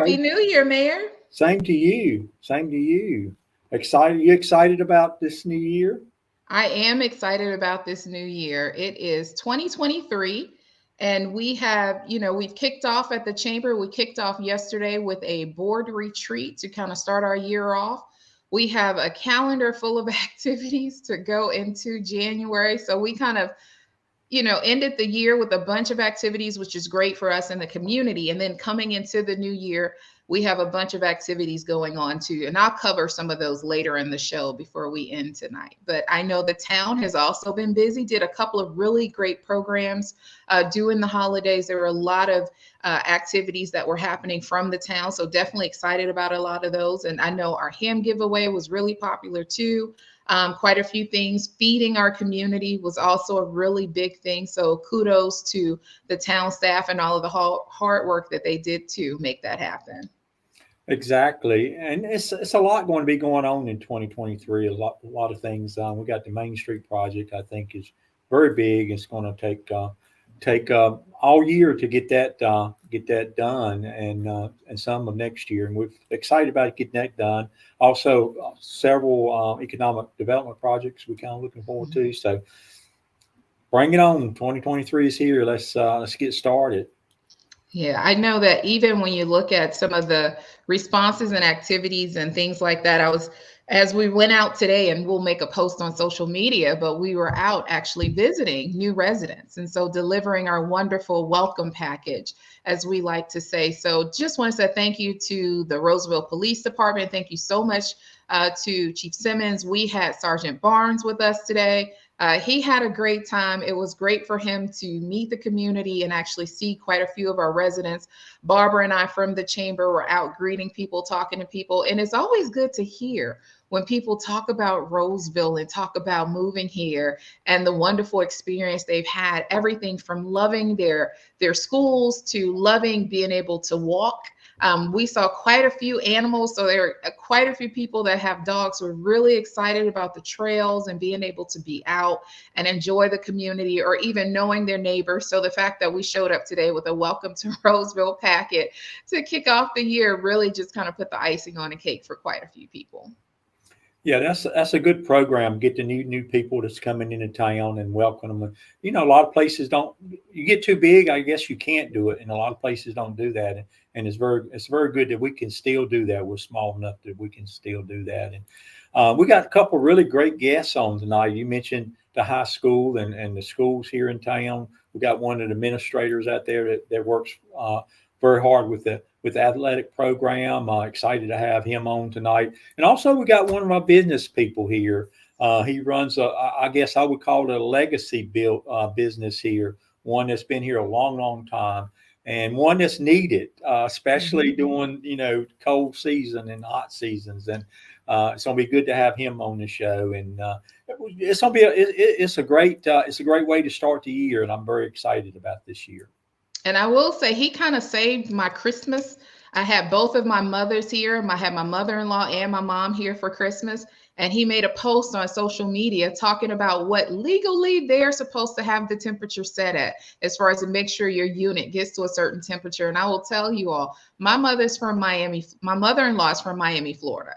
Happy New Year, Mayor. Same to you. Same to you. Excited? You excited about this new year? I am excited about this new year. It is 2023, and we've kicked off at the chamber. We kicked off yesterday with a board retreat to kind of start our year off. We have a calendar full of activities to go into January. So we kind of ended the year with a bunch of activities, which is great for us in the community. And then coming into the new year, we have a bunch of activities going on too. And I'll cover some of those later in the show before we end tonight. But I know the town has also been busy, did a couple of really great programs during the holidays. There were a lot of activities that were happening from the town. So definitely excited about a lot of those. And I know our ham giveaway was really popular too. Quite a few things. Feeding our community was also a really big thing. So kudos to the town staff and all of the hard work that they did to make that happen. Exactly, and it's a lot going to be going on in 2023. A lot of things. We got the Main Street project. I think is very big. It's going to take all year to get that done, and some of next year. And we're excited about getting that done. Also, several economic development projects we're kind of looking forward to. So, bring it on. 2023 is here. Let's get started. Yeah, I know that even when you look at some of the responses and activities and things like that, as we went out today, and we'll make a post on social media, but we were out actually visiting new residents. And so delivering our wonderful welcome package, as we like to say. So just want to say thank you to the Rolesville Police Department. Thank you so much to Chief Simmons. We had Sergeant Barnes with us today. He had a great time. It was great for him to meet the community and actually see quite a few of our residents. Barbara and I from the chamber were out greeting people, talking to people. And it's always good to hear when people talk about Rolesville and talk about moving here and the wonderful experience they've had, everything from loving their schools to loving being able to walk. We saw quite a few animals. So there are quite a few people that have dogs who are really excited about the trails and being able to be out and enjoy the community or even knowing their neighbors. So the fact that we showed up today with a welcome to Rolesville packet to kick off the year really just kind of put the icing on the cake for quite a few people. Yeah, that's a good program. Get the new people that's coming into town and welcome them. A lot of places don't. You get too big, I guess you can't do it, and a lot of places don't do that. And it's very good that we can still do that. We're small enough that we can still do that. And we got a couple really great guests on tonight. You mentioned the high school and the schools here in town. We got one of the administrators out there that works very hard with the athletic program. Excited to have him on tonight. And also we got one of my business people here. He runs I guess I would call it a legacy built business here, one that's been here a long, long time, and one that's needed, especially during cold season and hot seasons. And it's gonna be good to have him on the show. And it's gonna be it's a great way to start the year, and I'm very excited about this year. And I will say he kind of saved my Christmas. I had both of my mothers here. I had my mother-in-law and my mom here for Christmas. And he made a post on social media talking about what legally they're supposed to have the temperature set at, as far as to make sure your unit gets to a certain temperature. And I will tell you all, my mother's from Miami. My mother-in-law is from Miami, Florida.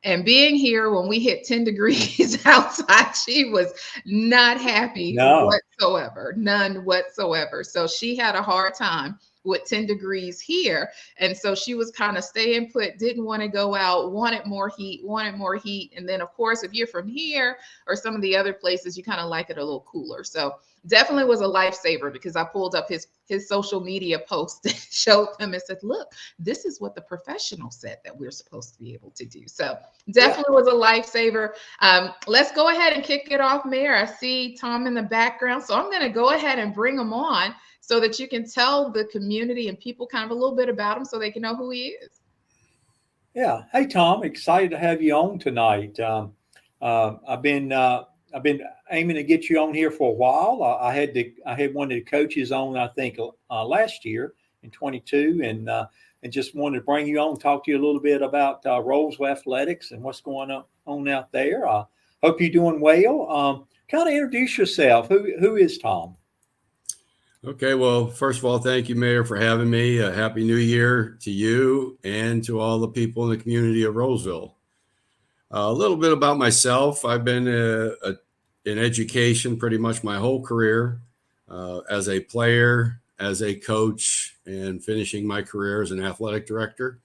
And being here when we hit 10 degrees outside, she was not happy whatsoever, none whatsoever. So she had a hard time with 10 degrees here. And so she was kind of staying put, didn't want to go out, wanted more heat. And then, of course, if you're from here or some of the other places, you kind of like it a little cooler. So definitely was a lifesaver, because I pulled up his social media post and showed him and said, look, this is what the professional said that we're supposed to be able to do. So definitely was a lifesaver. Let's go ahead and kick it off, Mayor. I see Tom in the background. So I'm going to go ahead and bring him on so that you can tell the community and people kind of a little bit about him so they can know who he is. Yeah. Hey, Tom, excited to have you on tonight. I've been aiming to get you on here for a while. I had one of the coaches on, I think, last year in 22, and just wanted to bring you on, talk to you a little bit about Rolesville athletics and what's going on out there. Hope you're doing well. Kind of introduce yourself. Who is Tom? Okay, well, first of all, thank you, Mayor, for having me. Happy New Year to you and to all the people in the community of Rolesville. A little bit about myself. I've been in education pretty much my whole career, as a player, as a coach, and finishing my career as an athletic director.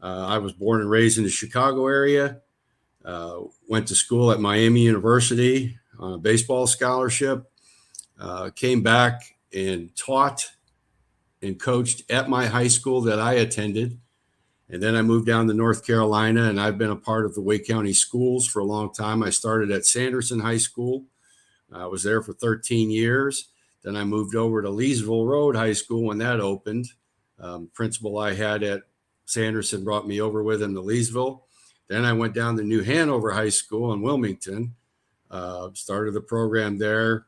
I was born and raised in the Chicago area. Went to school at Miami University on a baseball scholarship. Came back and taught and coached at my high school that I attended. And then I moved down to North Carolina, and I've been a part of the Wake County schools for a long time. I started at Sanderson High School. I was there for 13 years. Then I moved over to Leesville Road High School when that opened. Principal I had at Sanderson brought me over with him to Leesville. Then I went down to New Hanover High School in Wilmington, started the program there.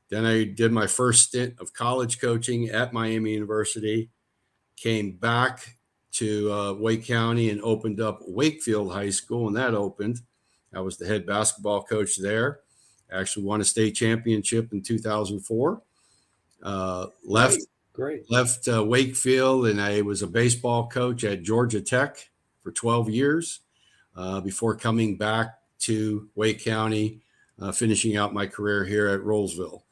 Then I did my first stint of college coaching at Miami University, came back to Wake County and opened up Wakefield High School, and that opened. I was the head basketball coach there. Actually won a state championship in 2004. Left Wakefield, and I was a baseball coach at Georgia Tech for 12 years before coming back to Wake County, finishing out my career here at Rolesville.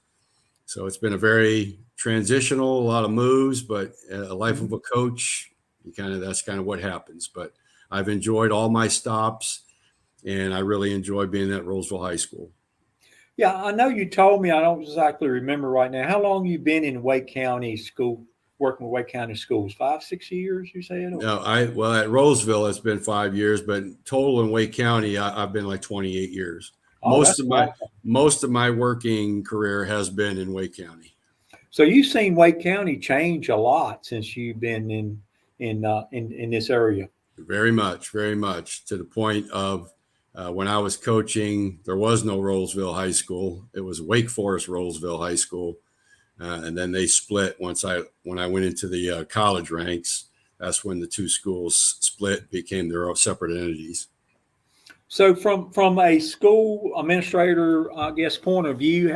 So it's been a very transitional, a lot of moves, but a life of a coach, that's kind of what happens. But I've enjoyed all my stops, and I really enjoy being at Rolesville High School. Yeah, I know you told me, I don't exactly remember right now. How long you been in Wake County school, working with Wake County schools? 5, 6 years, you said? No, at Rolesville it's been 5 years, but total in Wake County I've been like 28 years. Oh, most of my working career has been in Wake County. So you've seen Wake County change a lot since you've been in this area. Very much, to the point of when I was coaching, there was no Rolesville High School. It was Wake Forest Rolesville High School, and then they split when I went into the college ranks. That's when the two schools split, became their own separate entities. So from a school administrator, I guess, point of view,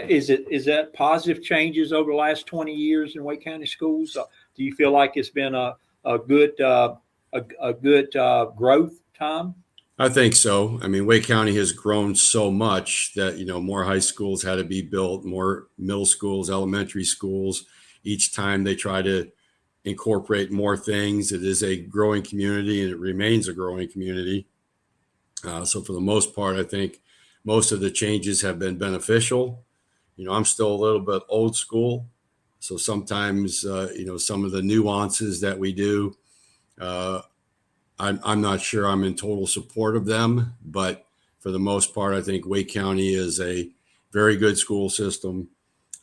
is that positive changes over the last 20 years in Wake County schools? Do you feel like it's been a good growth time? I think so. I mean, Wake County has grown so much that, more high schools had to be built, more middle schools, elementary schools. Each time they try to incorporate more things. It is a growing community, and it remains a growing community. So for the most part, I think most of the changes have been beneficial. I'm still a little bit old school. So sometimes, some of the nuances that we do, I'm not sure I'm in total support of them. But for the most part, I think Wake County is a very good school system.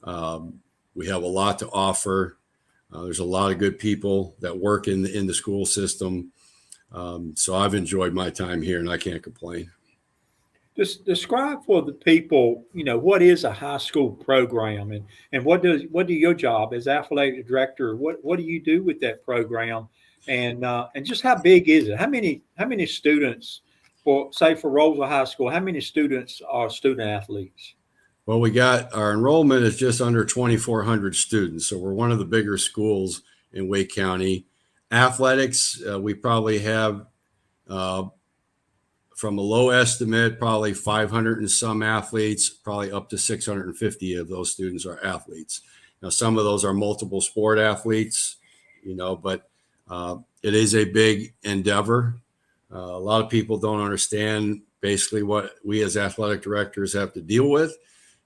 We have a lot to offer. There's a lot of good people that work in the school system. So I've enjoyed my time here, and I can't complain. Just describe for the people, what is a high school program, and what do your job as athletic director, what do you do with that program, and just how big is it? How many students for Rolesville High School? How many students are student athletes? Well, our enrollment is just under 2,400 students, so we're one of the bigger schools in Wake County. Athletics, we probably have, from a low estimate, probably 500 and some athletes, probably up to 650 of those students are athletes. Now, some of those are multiple sport athletes, but it is a big endeavor. A lot of people don't understand basically what we as athletic directors have to deal with.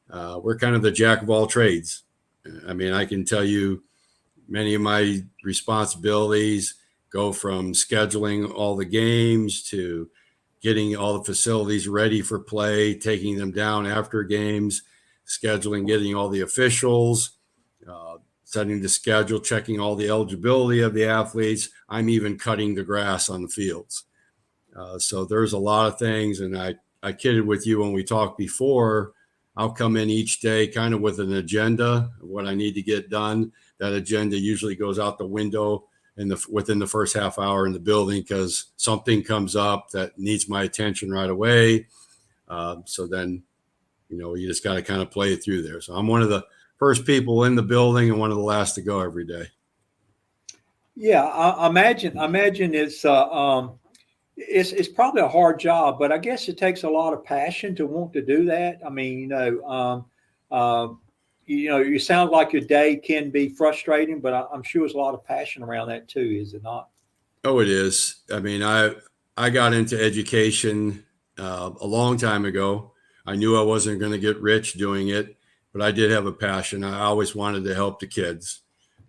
We're kind of the jack of all trades. I mean, I can tell you, many of my responsibilities go from scheduling all the games to getting all the facilities ready for play, taking them down after games, scheduling, getting all the officials, setting the schedule, checking all the eligibility of the athletes. I'm even cutting the grass on the fields. So there's a lot of things. And I kidded with you when we talked before. I'll come in each day kind of with an agenda of what I need to get done. That agenda usually goes out the window within the first half hour in the building because something comes up that needs my attention right away. So then, you just got to kind of play it through there. So I'm one of first people in the building and one of the last to go every day. Yeah, I imagine it's probably a hard job, but I guess it takes a lot of passion to want to do that. I mean, you sound like your day can be frustrating, but I'm sure there's a lot of passion around that too, is it not? Oh, it is. I mean, I got into education a long time ago. I knew I wasn't going to get rich doing it, but I did have a passion. I always wanted to help the kids.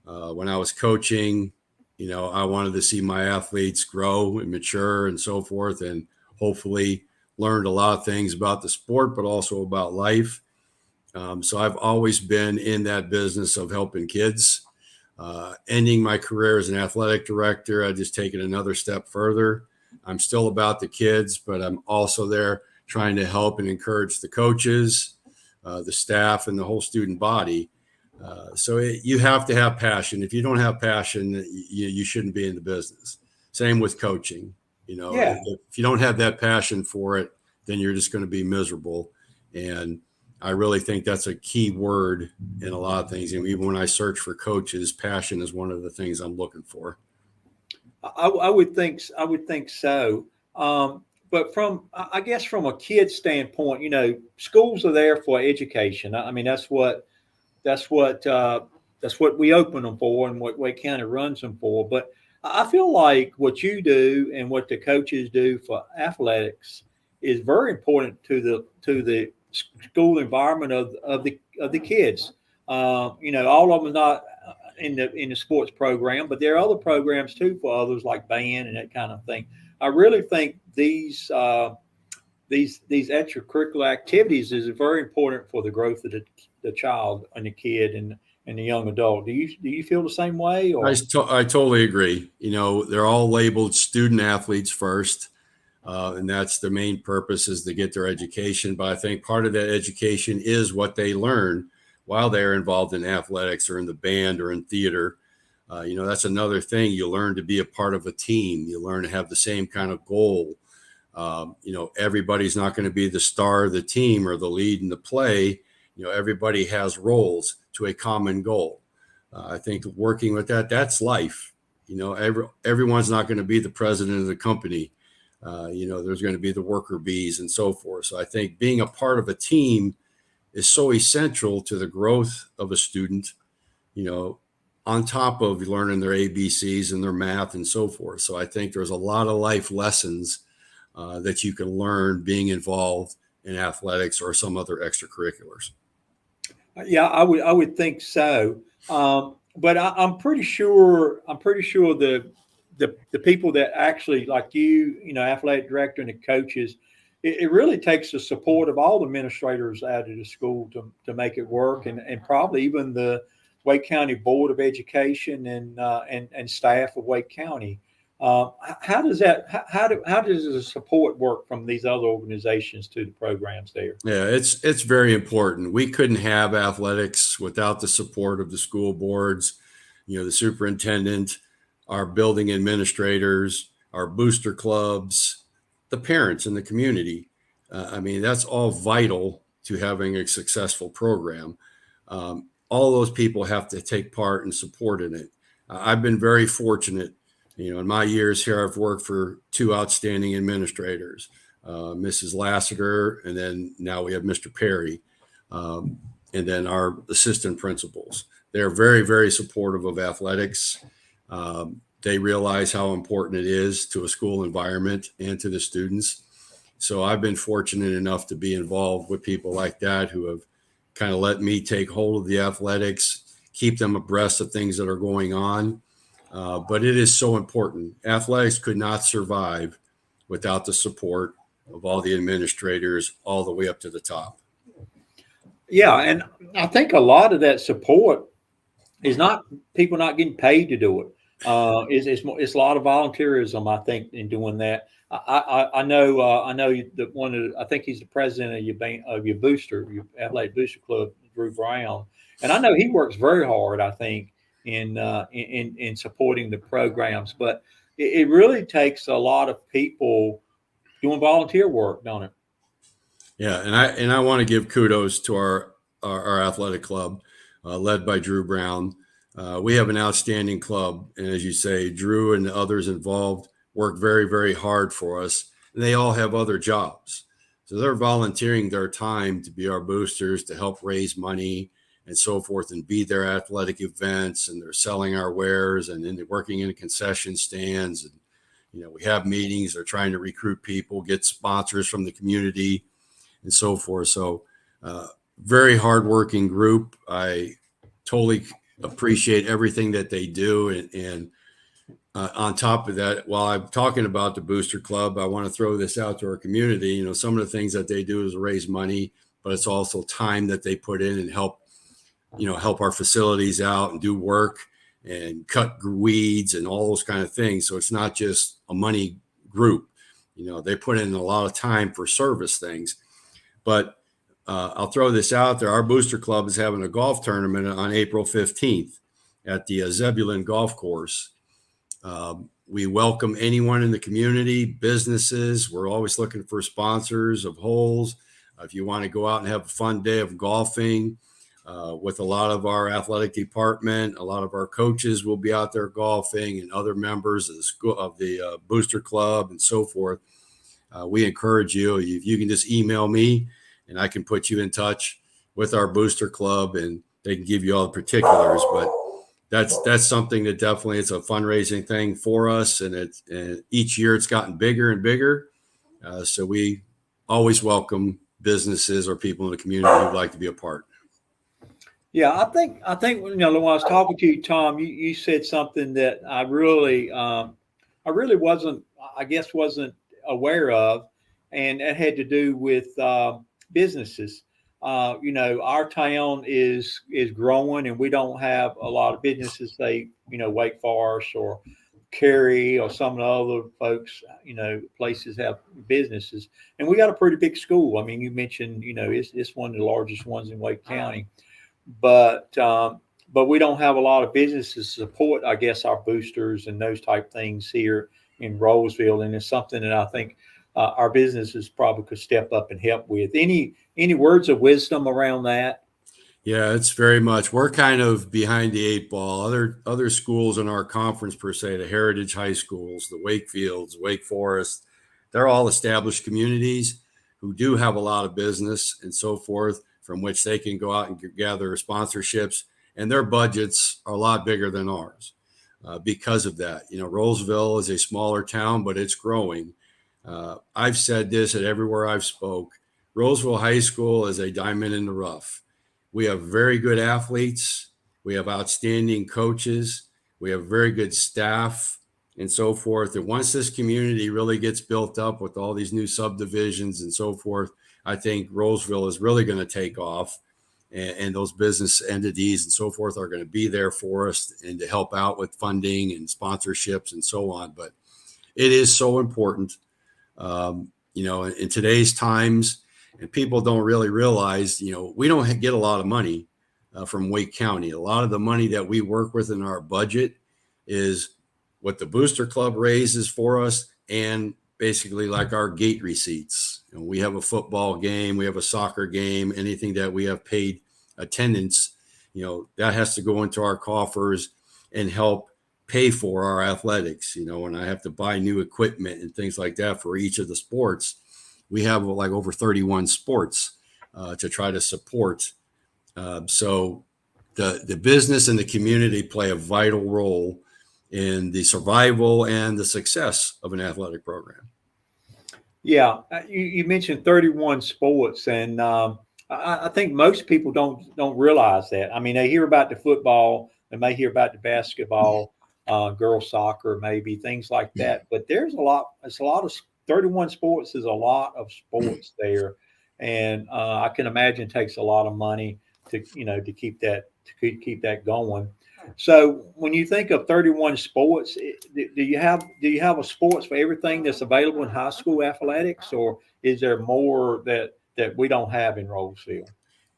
When I was coaching, I wanted to see my athletes grow and mature and so forth, and hopefully learned a lot of things about the sport, but also about life. So I've always been in that business of helping kids. Ending my career as an athletic director, I just taken another step further. I'm still about the kids, but I'm also there trying to help and encourage the coaches, the staff, and the whole student body. You have to have passion. If you don't have passion, you shouldn't be in the business. Same with coaching. Yeah. If you don't have that passion for it, then you're just going to be miserable. And I really think that's a key word in a lot of things. And even when I search for coaches, passion is one of the things I'm looking for. I would think so. But I guess from a kid standpoint, schools are there for education. I mean, that's what we open them for, and what Wake County runs them for. But I feel like what you do and what the coaches do for athletics is very important to the school environment of the kids. All of them are not in the sports program, but there are other programs too for others like band and that kind of thing. I really think these extracurricular activities is very important for the growth of the child and the kid and the young adult. Do you feel the same way? Or? I totally agree. They're all labeled student athletes first. And that's their main purpose, is to get their education. But I think part of that education is what they learn while they're involved in athletics or in the band or in theater. That's another thing. You learn to be a part of a team. You learn to have the same kind of goal. Everybody's not going to be the star of the team or the lead in the play. Everybody has roles to a common goal. I think working with that's life. Everyone's not going to be the president of the company. There's going to be the worker bees and so forth. So I think being a part of a team is so essential to the growth of a student, on top of learning their ABCs and their math and so forth. So I think there's a lot of life lessons that you can learn being involved in athletics or some other extracurriculars. Yeah, I would think so. But I'm pretty sure the people that actually, like you, athletic director and the coaches, it really takes the support of all the administrators out of the school to make it work, and probably even the Wake County Board of Education and staff of Wake County. How does the support work from these other organizations to the programs there? Yeah, it's very important. We couldn't have athletics without the support of the school boards, the superintendent, our building administrators, our booster clubs, the parents in the community. That's all vital to having a successful program. All those people have to take part and support in it. I've been very fortunate. In my years here, I've worked for two outstanding administrators, Mrs. Lassiter, and then now we have Mr. Perry, and then our assistant principals. They're very, very supportive of athletics. They realize how important it is to a school environment and to the students. So I've been fortunate enough to be involved with people like that who have kind of let me take hold of the athletics, keep them abreast of things that are going on. But it is so important. Athletics could not survive without the support of all the administrators all the way up to the top. Yeah, and I think a lot of that support is not people not getting paid to do it. It's a lot of volunteerism, I think, in doing that. I know that I think he's the president of your athletic booster club, Drew Brown, and I know he works very hard, I think, in supporting the programs. But it really takes a lot of people doing volunteer work, don't it? Yeah, and I want to give kudos to our athletic club. led by Drew Brown. We have an outstanding club. And as you say, Drew and the others involved work very, very hard for us. And they all have other jobs. So they're volunteering their time to be our boosters, to help raise money and so forth, and be their athletic events. And they're selling our wares and then they're working in concession stands. And, we have meetings. They're trying to recruit people, get sponsors from the community and so forth. So very hardworking group. I totally appreciate everything that they do. And on top of that, while I'm talking about the Booster Club, I want to throw this out to our community. Some of the things that they do is raise money, but it's also time that they put in and help our facilities out and do work and cut weeds and all those kind of things. So it's not just a money group. They put in a lot of time for service things. But I'll throw this out there. Our Booster Club is having a golf tournament on April 15th at the Zebulon Golf Course. We welcome anyone in the community, businesses. We're always looking for sponsors of holes. If you want to go out and have a fun day of golfing with a lot of our athletic department, a lot of our coaches will be out there golfing, and other members of the school, of the Booster Club and so forth. We encourage you. You can just email me and I can put you in touch with our Booster Club and they can give you all the particulars. But that's something that definitely, it's a fundraising thing for us. And each year it's gotten bigger and bigger. So we always welcome businesses or people in the community who'd like to be a part. Yeah, I think when I was talking to you, Tom, you said something that I really wasn't aware of, and that had to do with businesses. Our town is growing, and we don't have a lot of businesses. Say, Wake Forest or Cary or some of the other folks, places have businesses, and we got a pretty big school. I mean, you mentioned, it's one of the largest ones in Wake County. But we don't have a lot of businesses support, I guess, our boosters and those type things here in Rolesville. And it's something that I think our businesses probably could step up and help with. Any words of wisdom around that? Yeah, it's very much. We're kind of behind the eight ball. Other schools in our conference, per se, the Heritage High Schools, the Wakefields, Wake Forest, they're all established communities who do have a lot of business and so forth, from which they can go out and gather sponsorships, and their budgets are a lot bigger than ours because of that. Rolesville is a smaller town, but it's growing. I've said this at everywhere I've spoke. Rolesville High School is a diamond in the rough. We have very good athletes. We have outstanding coaches. We have very good staff and so forth. And once this community really gets built up with all these new subdivisions and so forth, I think Rolesville is really going to take off, and those business entities and so forth are going to be there for us and to help out with funding and sponsorships and so on. But it is so important, in today's times, and people don't really realize, we don't get a lot of money from Wake County. A lot of the money that we work with in our budget is what the Booster Club raises for us, and basically like our gate receipts. We have a football game, we have a soccer game, anything that we have paid attendance, that has to go into our coffers and help pay for our athletics. When I have to buy new equipment and things like that for each of the sports, we have like over 31 sports to try to support. So the business and the community play a vital role in the survival and the success of an athletic program. Yeah, you mentioned 31 sports, and I think most people don't realize that. I mean, they hear about the football, they may hear about the basketball, girls soccer, maybe things like that. But there's a lot. It's a lot of 31 sports is a lot of sports there, and I can imagine it takes a lot of money to keep that going. So when you think of 31 sports, do you have a sports for everything that's available in high school athletics, or is there more that we don't have in Rolesville?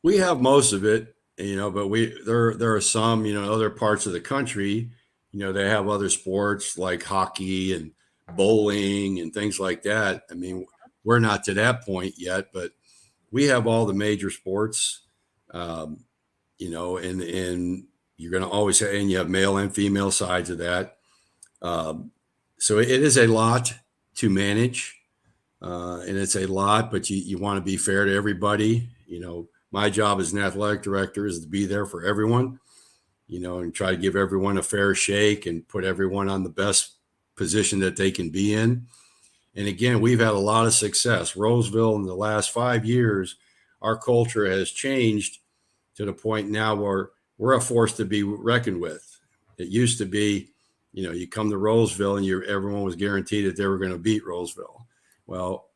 We have most of it, but there are some, other parts of the country, they have other sports like hockey and bowling and things like that. I mean, we're not to that point yet, but we have all the major sports. and you're going to always have, and you have male and female sides of that. So it is a lot to manage, and it's a lot, but you want to be fair to everybody. My job as an athletic director is to be there for everyone, and try to give everyone a fair shake and put everyone on the best position that they can be in. And again, we've had a lot of success. Rolesville in the last 5 years, our culture has changed to the point now where we're a force to be reckoned with. It used to be, you come to Rolesville and everyone was guaranteed that they were going to beat Rolesville. Well,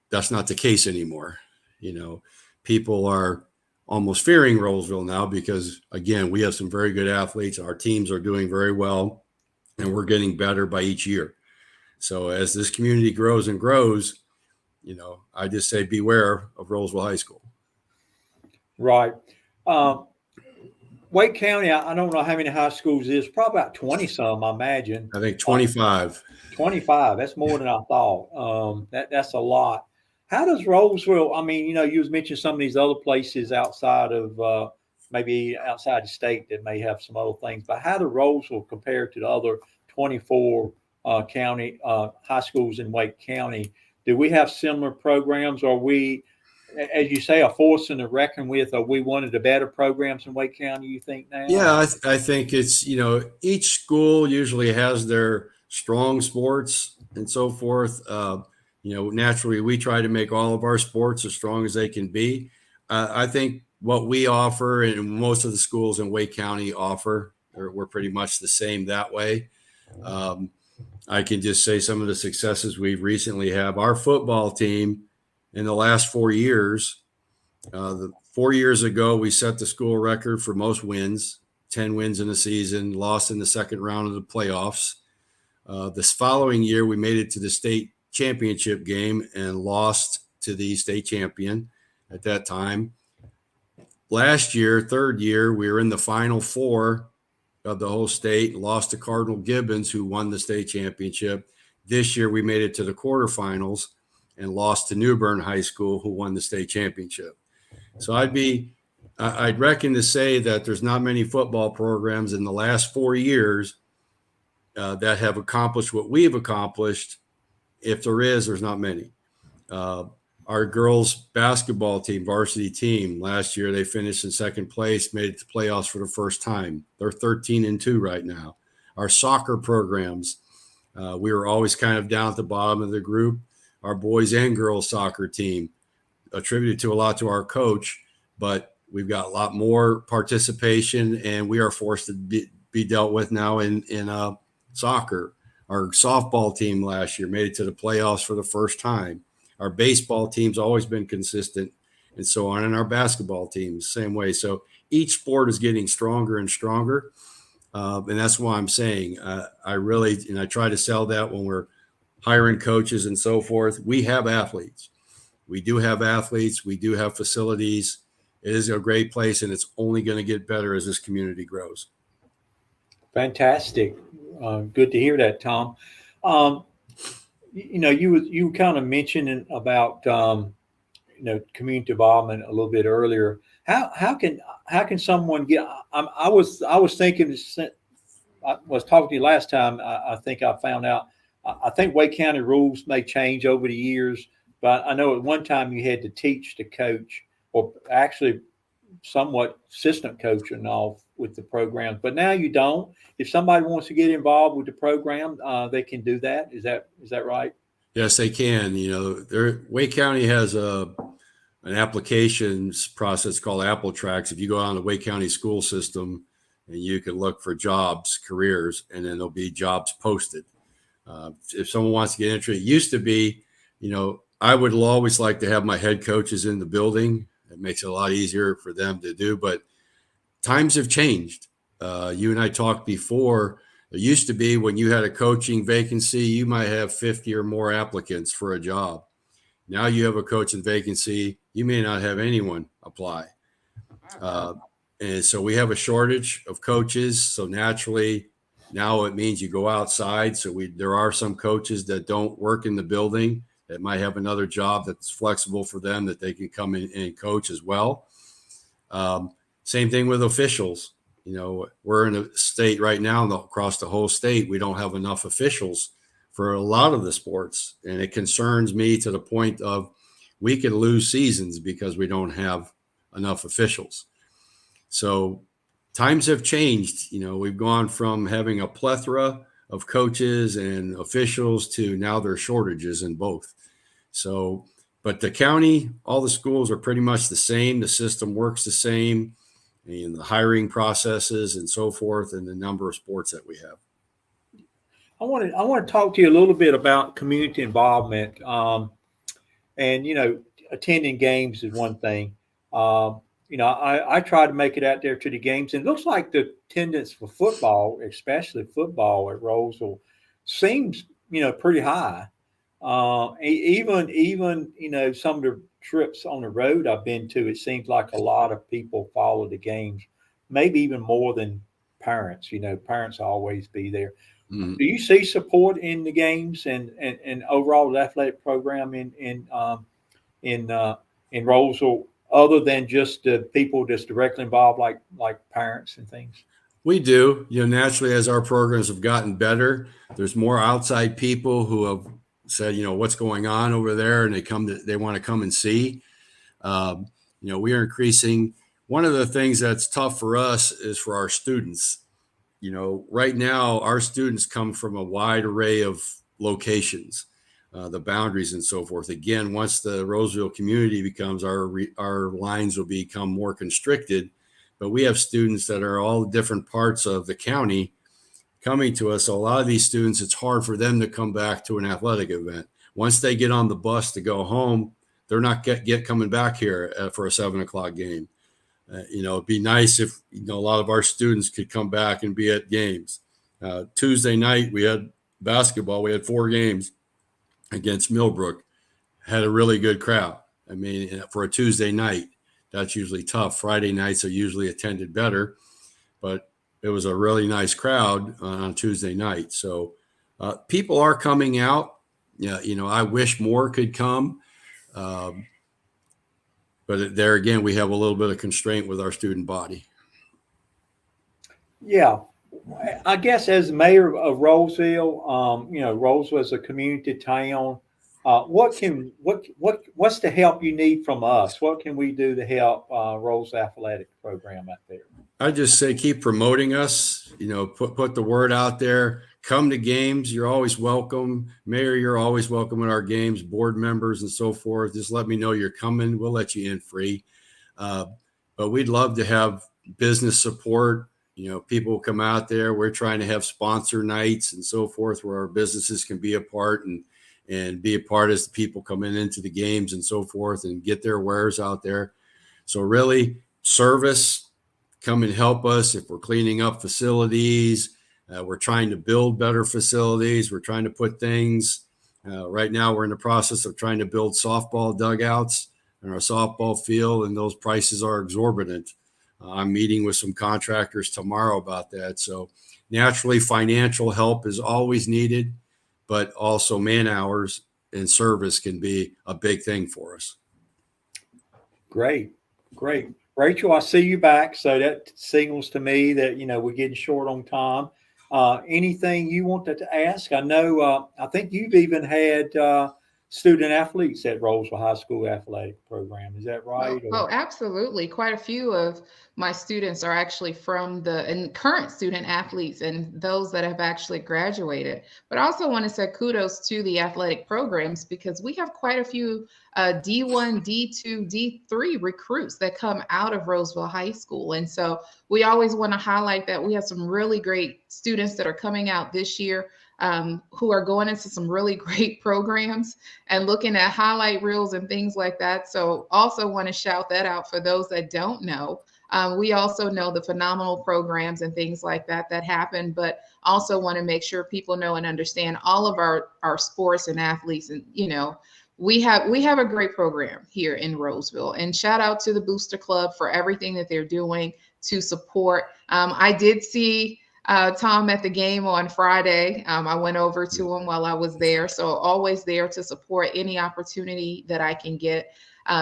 that's not the case anymore. People are almost fearing Rolesville now because, again, we have some very good athletes. Our teams are doing very well, and we're getting better by each year. So as this community grows and grows, I just say beware of Rolesville High School. Right. Wake County, I don't know how many high schools it is, probably about 20 some, I imagine. I think 25. 25. That's more than I thought. That's a lot. How does Rolesville, I mean, you was mentioning some of these other places outside of maybe outside the state that may have some other things, but how does Rolesville compare to the other 24 county high schools in Wake County? Do we have similar programs? Are we, as you say, a force to reckon with? Are we one of the better programs in Wake County, you think now? Yeah, I think it's, each school usually has their strong sports and so forth. Naturally, we try to make all of our sports as strong as they can be. I think what we offer and most of the schools in Wake County offer, we're pretty much the same that way. I can just say some of the successes we've recently have. Our football team in the last 4 years, 4 years ago, we set the school record for most wins, 10 wins in a season, lost in the second round of the playoffs. This following year, we made it to the state championship game and lost to the state champion at that time. Last year, third year, we were in the final four of the whole state, lost to Cardinal Gibbons, who won the state championship. This year, we made it to the quarterfinals and lost to New Bern High School, who won the state championship. So I'd reckon to say that there's not many football programs in the last 4 years that have accomplished what we've accomplished. If there is, there's not many. Our girls basketball team, varsity team, last year they finished in second place, made it to playoffs for the first time. They're 13-2 right now. Our soccer programs, we were always kind of down at the bottom of the group. Our boys and girls soccer team, attributed to a lot to our coach, but we've got a lot more participation, and we are forced to be dealt with now in soccer. Our softball team last year made it to the playoffs for the first time. Our baseball team's always been consistent, and so on. And our basketball team, same way. So each sport is getting stronger and stronger. And that's why I'm saying I try to sell that when we're hiring coaches and so forth. We have athletes. We do have athletes. We do have facilities. It is a great place, and it's only going to get better as this community grows. Fantastic. Good to hear that, Tom. You kind of mentioned about community involvement a little bit earlier. How can someone get? I was thinking. I was talking to you last time. I think I found out. I think Wake County rules may change over the years, but I know at one time you had to teach the coach, or actually somewhat assistant coach and all with the program, but now you don't. If somebody wants to get involved with the program, they can do that. Is that right? Yes, they can. Wake County has an applications process called Apple Tracks. If you go on the Wake County school system, and you can look for jobs, careers, and then there'll be jobs posted. If someone wants to get interested, it used to be, I would always like to have my head coaches in the building. It makes it a lot easier for them to do, but times have changed. You and I talked before. It used to be when you had a coaching vacancy, you might have 50 or more applicants for a job. Now you have a coaching vacancy, you may not have anyone apply. And so we have a shortage of coaches. So naturally, now it means you go outside. So there are some coaches that don't work in the building that might have another job that's flexible for them that they can come in and coach as well. Same thing with officials. We're in a state right now across the whole state, we don't have enough officials for a lot of the sports. And it concerns me to the point of we could lose seasons because we don't have enough officials. So times have changed. We've gone from having a plethora of coaches and officials to now there are shortages in both. So, but the county, all the schools are pretty much the same. The system works the same, and the hiring processes and so forth, and the number of sports that we have. I want to talk to you a little bit about community involvement. And attending games is one thing. I try to make it out there to the games, and it looks like the attendance for football, especially football at Rolesville, seems pretty high. Even some of the trips on the road I've been to, it seems like a lot of people follow the games, maybe even more than parents. Parents always be there. Mm-hmm. Do you see support in the games and overall the athletic program in Rolesville, other than just the people that's directly involved, like parents and things? We do. Naturally, as our programs have gotten better, there's more outside people who have said, what's going on over there, and they want to come and see. We are increasing. One of the things that's tough for us is for our students. Right now, our students come from a wide array of locations, the boundaries and so forth. Again, once the Rolesville community becomes our lines will become more constricted, but we have students that are all different parts of the county coming to us. So a lot of these students, it's hard for them to come back to an athletic event. Once they get on the bus to go home, they're not coming back here for a 7:00 game. It'd be nice if a lot of our students could come back and be at games. Tuesday night we had basketball. We had 4 games against Millbrook. Had a really good crowd. I mean, for a Tuesday night, that's usually tough. Friday nights are usually attended better, but it was a really nice crowd on Tuesday night. So people are coming out. I wish more could come. But there again, we have a little bit of constraint with our student body. Yeah. I guess as mayor of Rolesville, Rolesville is a community town. What's the help you need from us? What can we do to help Rolesville athletic program out there? I just say keep promoting us. Put the word out there. Come to games. You're always welcome. Mayor, you're always welcome at our games. Board members and so forth. Just let me know you're coming. We'll let you in free. But we'd love to have business support. People come out there. We're trying to have sponsor nights and so forth where our businesses can be a part and be a part as the people coming into the games and so forth and get their wares out there. So really service, come and help us if we're cleaning up facilities. We're trying to build better facilities. We're trying to put things. Right now, we're in the process of trying to build softball dugouts in our softball field, and those prices are exorbitant. I'm meeting with some contractors tomorrow about that. So naturally, financial help is always needed, but also man hours and service can be a big thing for us. Great. Rachel, I see you back. So that signals to me that, we're getting short on time. Anything you wanted to ask? I know, I think you've even had student athletes at Rolesville High School athletic program. Is that right? Oh, absolutely. Quite a few of my students are actually from and current student athletes and those that have actually graduated. But I also want to say kudos to the athletic programs because we have quite a few D1, D2, D3 recruits that come out of Rolesville High School. And so we always want to highlight that we have some really great students that are coming out this year who are going into some really great programs and looking at highlight reels and things like that. So also want to shout that out for those that don't know. We also know the phenomenal programs and things like that happen, but also want to make sure people know and understand all of our sports and athletes. And, we have a great program here in Rolesville, and shout out to the Booster Club for everything that they're doing to support. I did see Tom at the game on Friday. I went over to him while I was there. So always there to support any opportunity that I can get.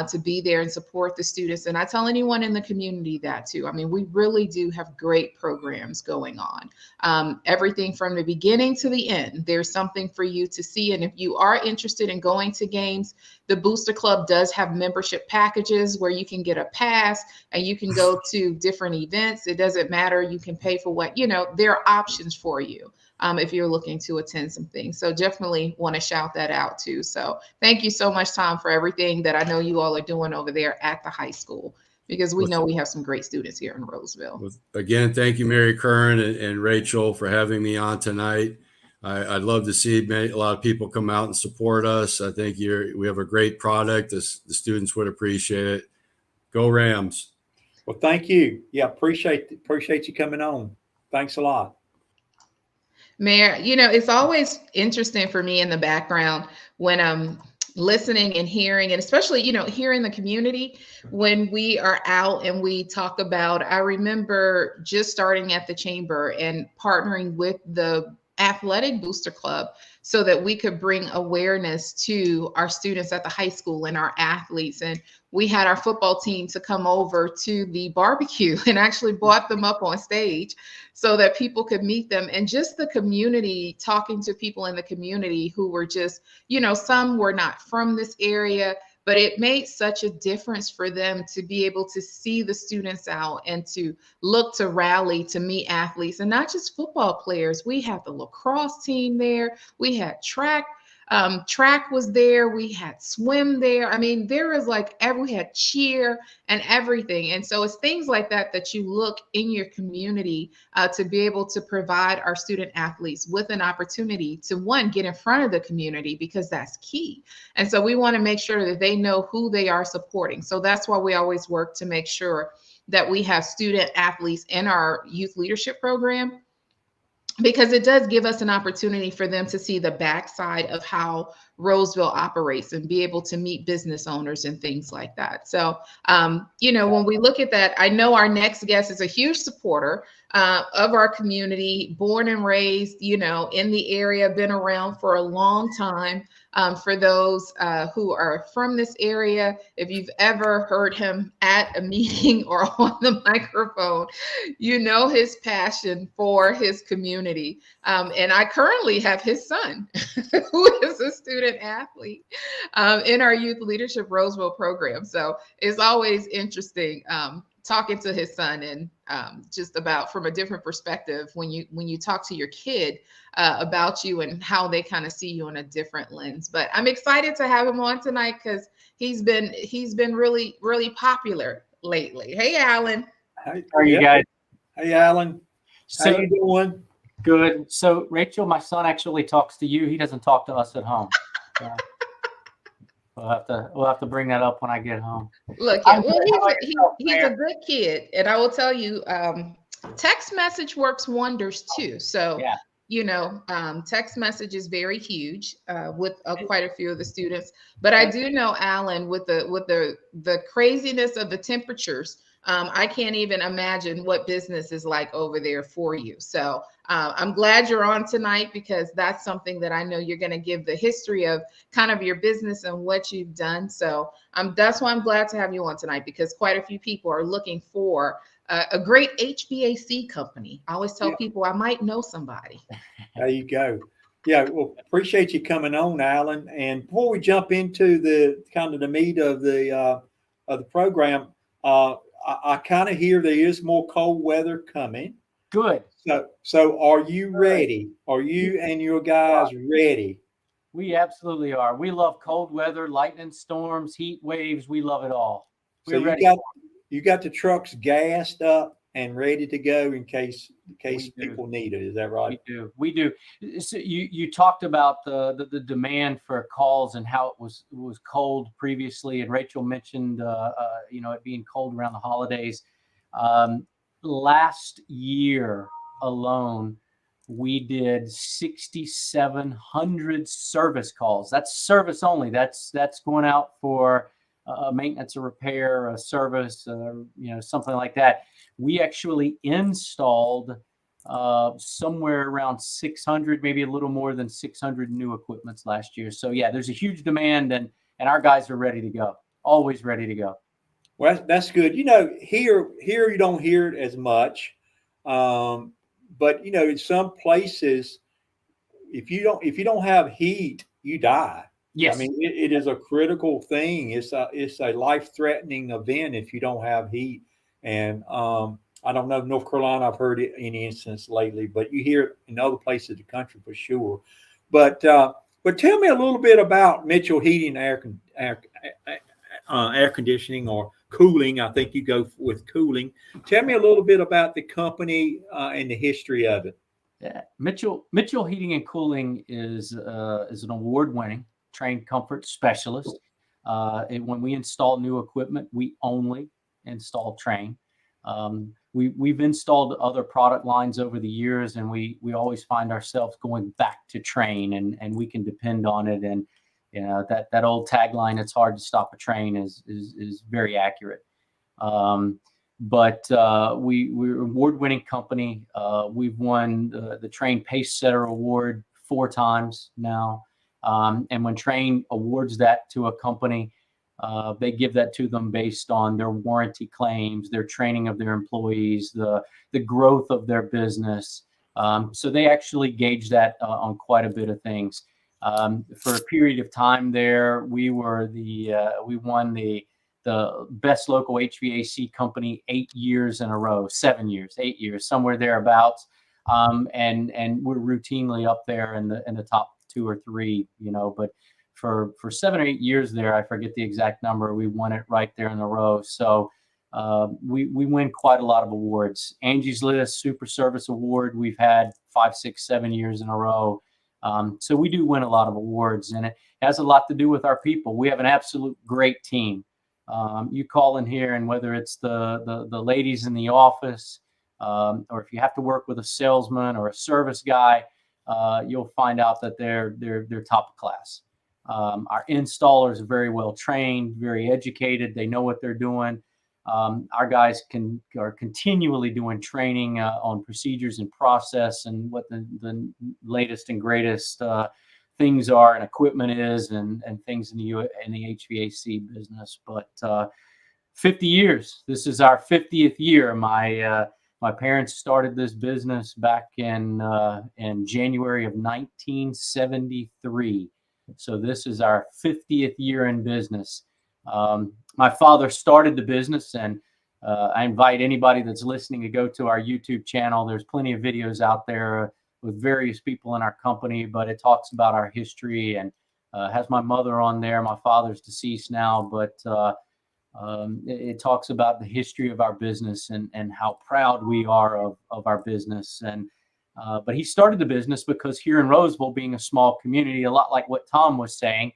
to be there and support the students. And I tell anyone in the community that too. I mean, we really do have great programs going on. Everything from the beginning to the end, there's something for you to see. And if you are interested in going to games, the Booster Club does have membership packages where you can get a pass and you can go to different events. It doesn't matter. You can pay for what, there are options for you if you're looking to attend some things. So definitely want to shout that out too. So thank you so much, Tom, for everything that I know you all are doing over there at the high school, because we know we have some great students here in Rolesville. Again, thank you, Mary, Currin, and Rachel, for having me on tonight. I'd love to see a lot of people come out and support us. I think we have a great product. The students would appreciate it. Go Rams. Well, thank you. Yeah, appreciate you coming on. Thanks a lot. Mayor, it's always interesting for me in the background when I'm listening and hearing, and especially, here in the community, when we are out and we talk about, I remember just starting at the chamber and partnering with the Athletic Booster Club so that we could bring awareness to our students at the high school and our athletes. And we had our football team to come over to the barbecue and actually brought them up on stage so that people could meet them. And just the community, talking to people in the community who were just, some were not from this area, but it made such a difference for them to be able to see the students out and to look to rally to meet athletes, and not just football players. We had the lacrosse team there. We had track was there. We had swim there. I mean, there was we had cheer and everything. And so it's things like that you look in your community to be able to provide our student athletes with an opportunity to, one, get in front of the community, because that's key. And so we want to make sure that they know who they are supporting. So that's why we always work to make sure that we have student athletes in our youth leadership program, because it does give us an opportunity for them to see the backside of how Rolesville operates and be able to meet business owners and things like that. So, when we look at that, I know our next guest is a huge supporter of our community, born and raised, in the area, been around for a long time. For those who are from this area, if you've ever heard him at a meeting or on the microphone, his passion for his community. And I currently have his son, who is a student athlete in our youth leadership Rolesville program. So it's always interesting talking to his son, and just about from a different perspective when you talk to your kid about you and how they kind of see you in a different lens. But I'm excited to have him on tonight because he's been really, really popular lately. Hey, Alan. How are you guys? Hey, Alan. So, how you doing? Good. So, Rachel, my son actually talks to you. He doesn't talk to us at home. We'll have to bring that up when I get home. Look, he's a good kid, and I will tell you, text message works wonders too. So, text message is very huge with quite a few of the students. But I do know, Alan, with the craziness of the temperatures, I can't even imagine what business is like over there for you. So I'm glad you're on tonight, because that's something that I know you're going to give the history of kind of your business and what you've done. So that's why I'm glad to have you on tonight, because quite a few people are looking for a great HVAC company. I always tell people I might know somebody. There you go. Yeah, well, appreciate you coming on, Alan. And before we jump into the kind of the meat of the program, I kind of hear there is more cold weather coming. Good. So are you ready? Are you and your guys ready? We absolutely are. We love cold weather, lightning storms, heat waves. We love it all. We're ready. You got the trucks gassed up and ready to go in case people need it. Is that right? We do. So you talked about the demand for calls and how it was cold previously, and Rachel mentioned it being cold around the holidays. Last year alone, we did 6,700 service calls. That's service only. That's going out for maintenance or repair, a service, something like that. We actually installed somewhere around 600, maybe a little more than 600 new equipments last year. So yeah, there's a huge demand, and our guys are ready to go. always ready to go. Well, that's good. You know, here you don't hear it as much, but you know, in some places, if you don't have heat, you die. I Yes. mean, it is a critical thing. It's a life threatening event if you don't have heat. And I don't know, North Carolina, I've heard it any instance lately, but you hear it in other places of the country for sure. But tell me a little bit about Mitchell Heating and air conditioning or cooling. I think you go with cooling. Tell me a little bit about the company and the history of it. Yeah. Mitchell Heating and Cooling is an award-winning trained comfort specialist. When we install new equipment, we only install Train. We've installed other product lines over the years, and we always find ourselves going back to Train, and we can depend on it. And you know that old tagline, "It's hard to stop a train," is very accurate. But we're an award-winning company. We've won the Train Pace Setter Award 4 times now. And when Train awards that to a company, they give that to them based on their warranty claims, their training of their employees, the growth of their business. So they actually gauge that on quite a bit of things. For a period of time there, we won the best local HVAC company 8 years in a row, 7 years, 8 years, somewhere thereabouts. And we're routinely up there in the top 2 or 3, you know, but for 7 or 8 years there, I forget the exact number, we won it right there in a row. So we win quite a lot of awards. Angie's List Super Service Award, we've had 5, 6, 7 years in a row. So we do win a lot of awards, and it has a lot to do with our people. We have an absolute great team. You call in here, and whether it's the ladies in the office, or if you have to work with a salesman or a service guy, you'll find out that they're top class. Our installers are very well trained, very educated. They know what they're doing. Our guys are continually doing training on procedures and process and what the latest and greatest things are and equipment is and things in the HVAC business. But 50 years. This is our 50th year. My parents started this business back in January of 1973. So this is our 50th year in business. My father started the business, and I invite anybody that's listening to go to our YouTube channel. There's plenty of videos out there with various people in our company, but it talks about our history and has my mother on there. My father's deceased now, but it talks about the history of our business and how proud we are of our business. And but he started the business because here in Rolesville, being a small community, a lot like what Tom was saying,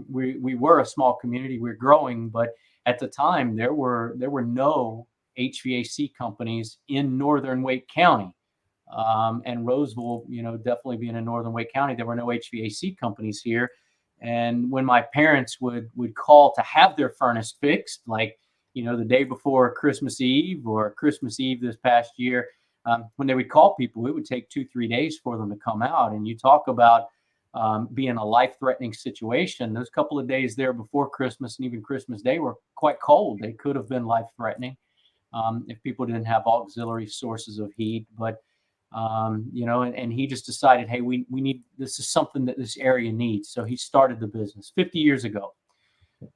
we were a small community. We're growing, but at the time there were no HVAC companies in northern Wake County. And Rolesville, you know, definitely being in northern Wake County, there were no HVAC companies here. And when my parents would call to have their furnace fixed, like, you know, the day before Christmas Eve or Christmas Eve this past year, when they would call people, it would take 2-3 days for them to come out. And you talk about being a life-threatening situation. Those couple of days there before Christmas and even Christmas Day were quite cold. They could have been life-threatening if people didn't have auxiliary sources of heat. But you know, and he just decided, hey, we need, this is something that this area needs. So he started the business 50 years ago.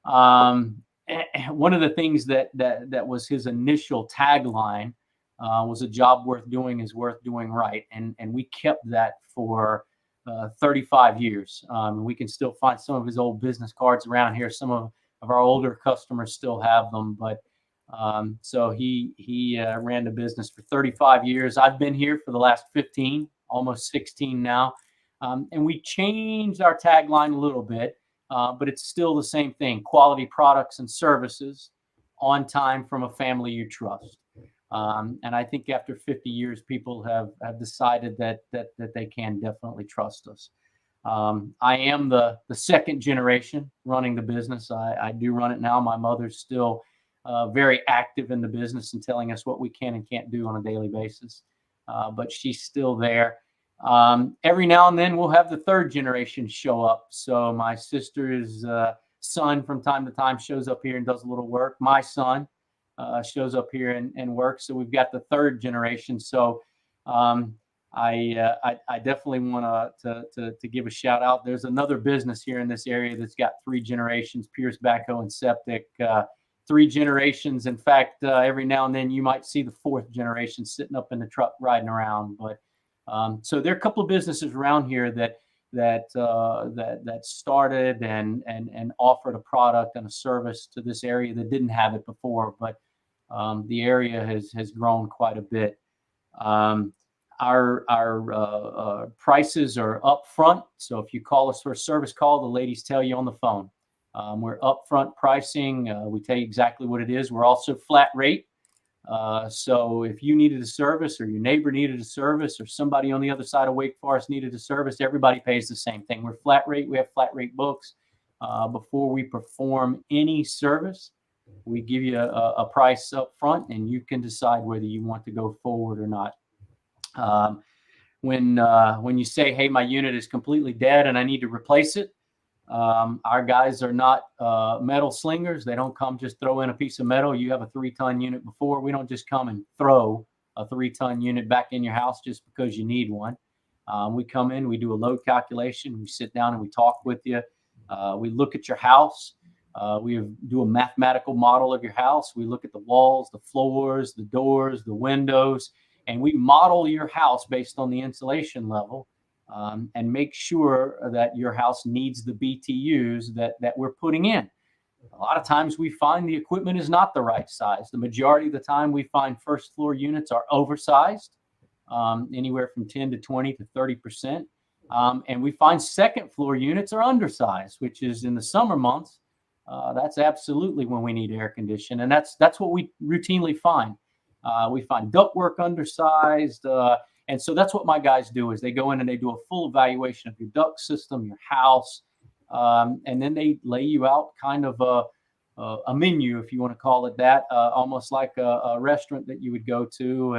One of the things that was his initial tagline was a job worth doing is worth doing right. And we kept that for 35 years. We can still find some of his old business cards around here. Some of our older customers still have them, but so he ran the business for 35 years. I've been here for the last 15, almost 16 now. And we changed our tagline a little bit, but it's still the same thing: quality products and services on time from a family you trust. And I think after 50 years, people have decided that they can definitely trust us. I am the second generation running the business. I do run it now. My mother's still very active in the business and telling us what we can and can't do on a daily basis. But she's still there. Every now and then we'll have the third generation show up. So my sister is son from time to time shows up here and does a little work. My son shows up here and works. So we've got the third generation. So I definitely want to give a shout out. There's another business here in this area that's got 3 generations, Pierce Backhoe and Septic, 3 generations. In fact, every now and then you might see the 4th generation sitting up in the truck riding around. But so there are a couple of businesses around here that started and offered a product and a service to this area that didn't have it before. But the area has grown quite a bit. Our prices are upfront. So if you call us for a service call, the ladies tell you on the phone. We're upfront pricing. We tell you exactly what it is. We're also flat rate. So if you needed a service, or your neighbor needed a service, or somebody on the other side of Wake Forest needed a service, everybody pays the same thing. We're flat rate. We have flat rate books. Before we perform any service, we give you a price up front, and you can decide whether you want to go forward or not. When you say, hey, my unit is completely dead and I need to replace it, our guys are not metal slingers. They don't come just throw in a piece of metal. You have a 3-ton unit before. We don't just come and throw a 3-ton unit back in your house just because you need one. We come in, we do a load calculation, we sit down and we talk with you. We look at your house. We do a mathematical model of your house. We look at the walls, the floors, the doors, the windows, and we model your house based on the insulation level, and make sure that your house needs the BTUs that we're putting in. A lot of times we find the equipment is not the right size. The majority of the time we find first floor units are oversized, anywhere from 10 to 20 to 30%. And we find second floor units are undersized, which is in the summer months. That's absolutely when we need air conditioning. And that's what we routinely find. We find ductwork undersized. And so that's what my guys do, is they go in and they do a full evaluation of your duct system, your house. And then they lay you out kind of a menu, if you want to call it that, almost like a restaurant that you would go to.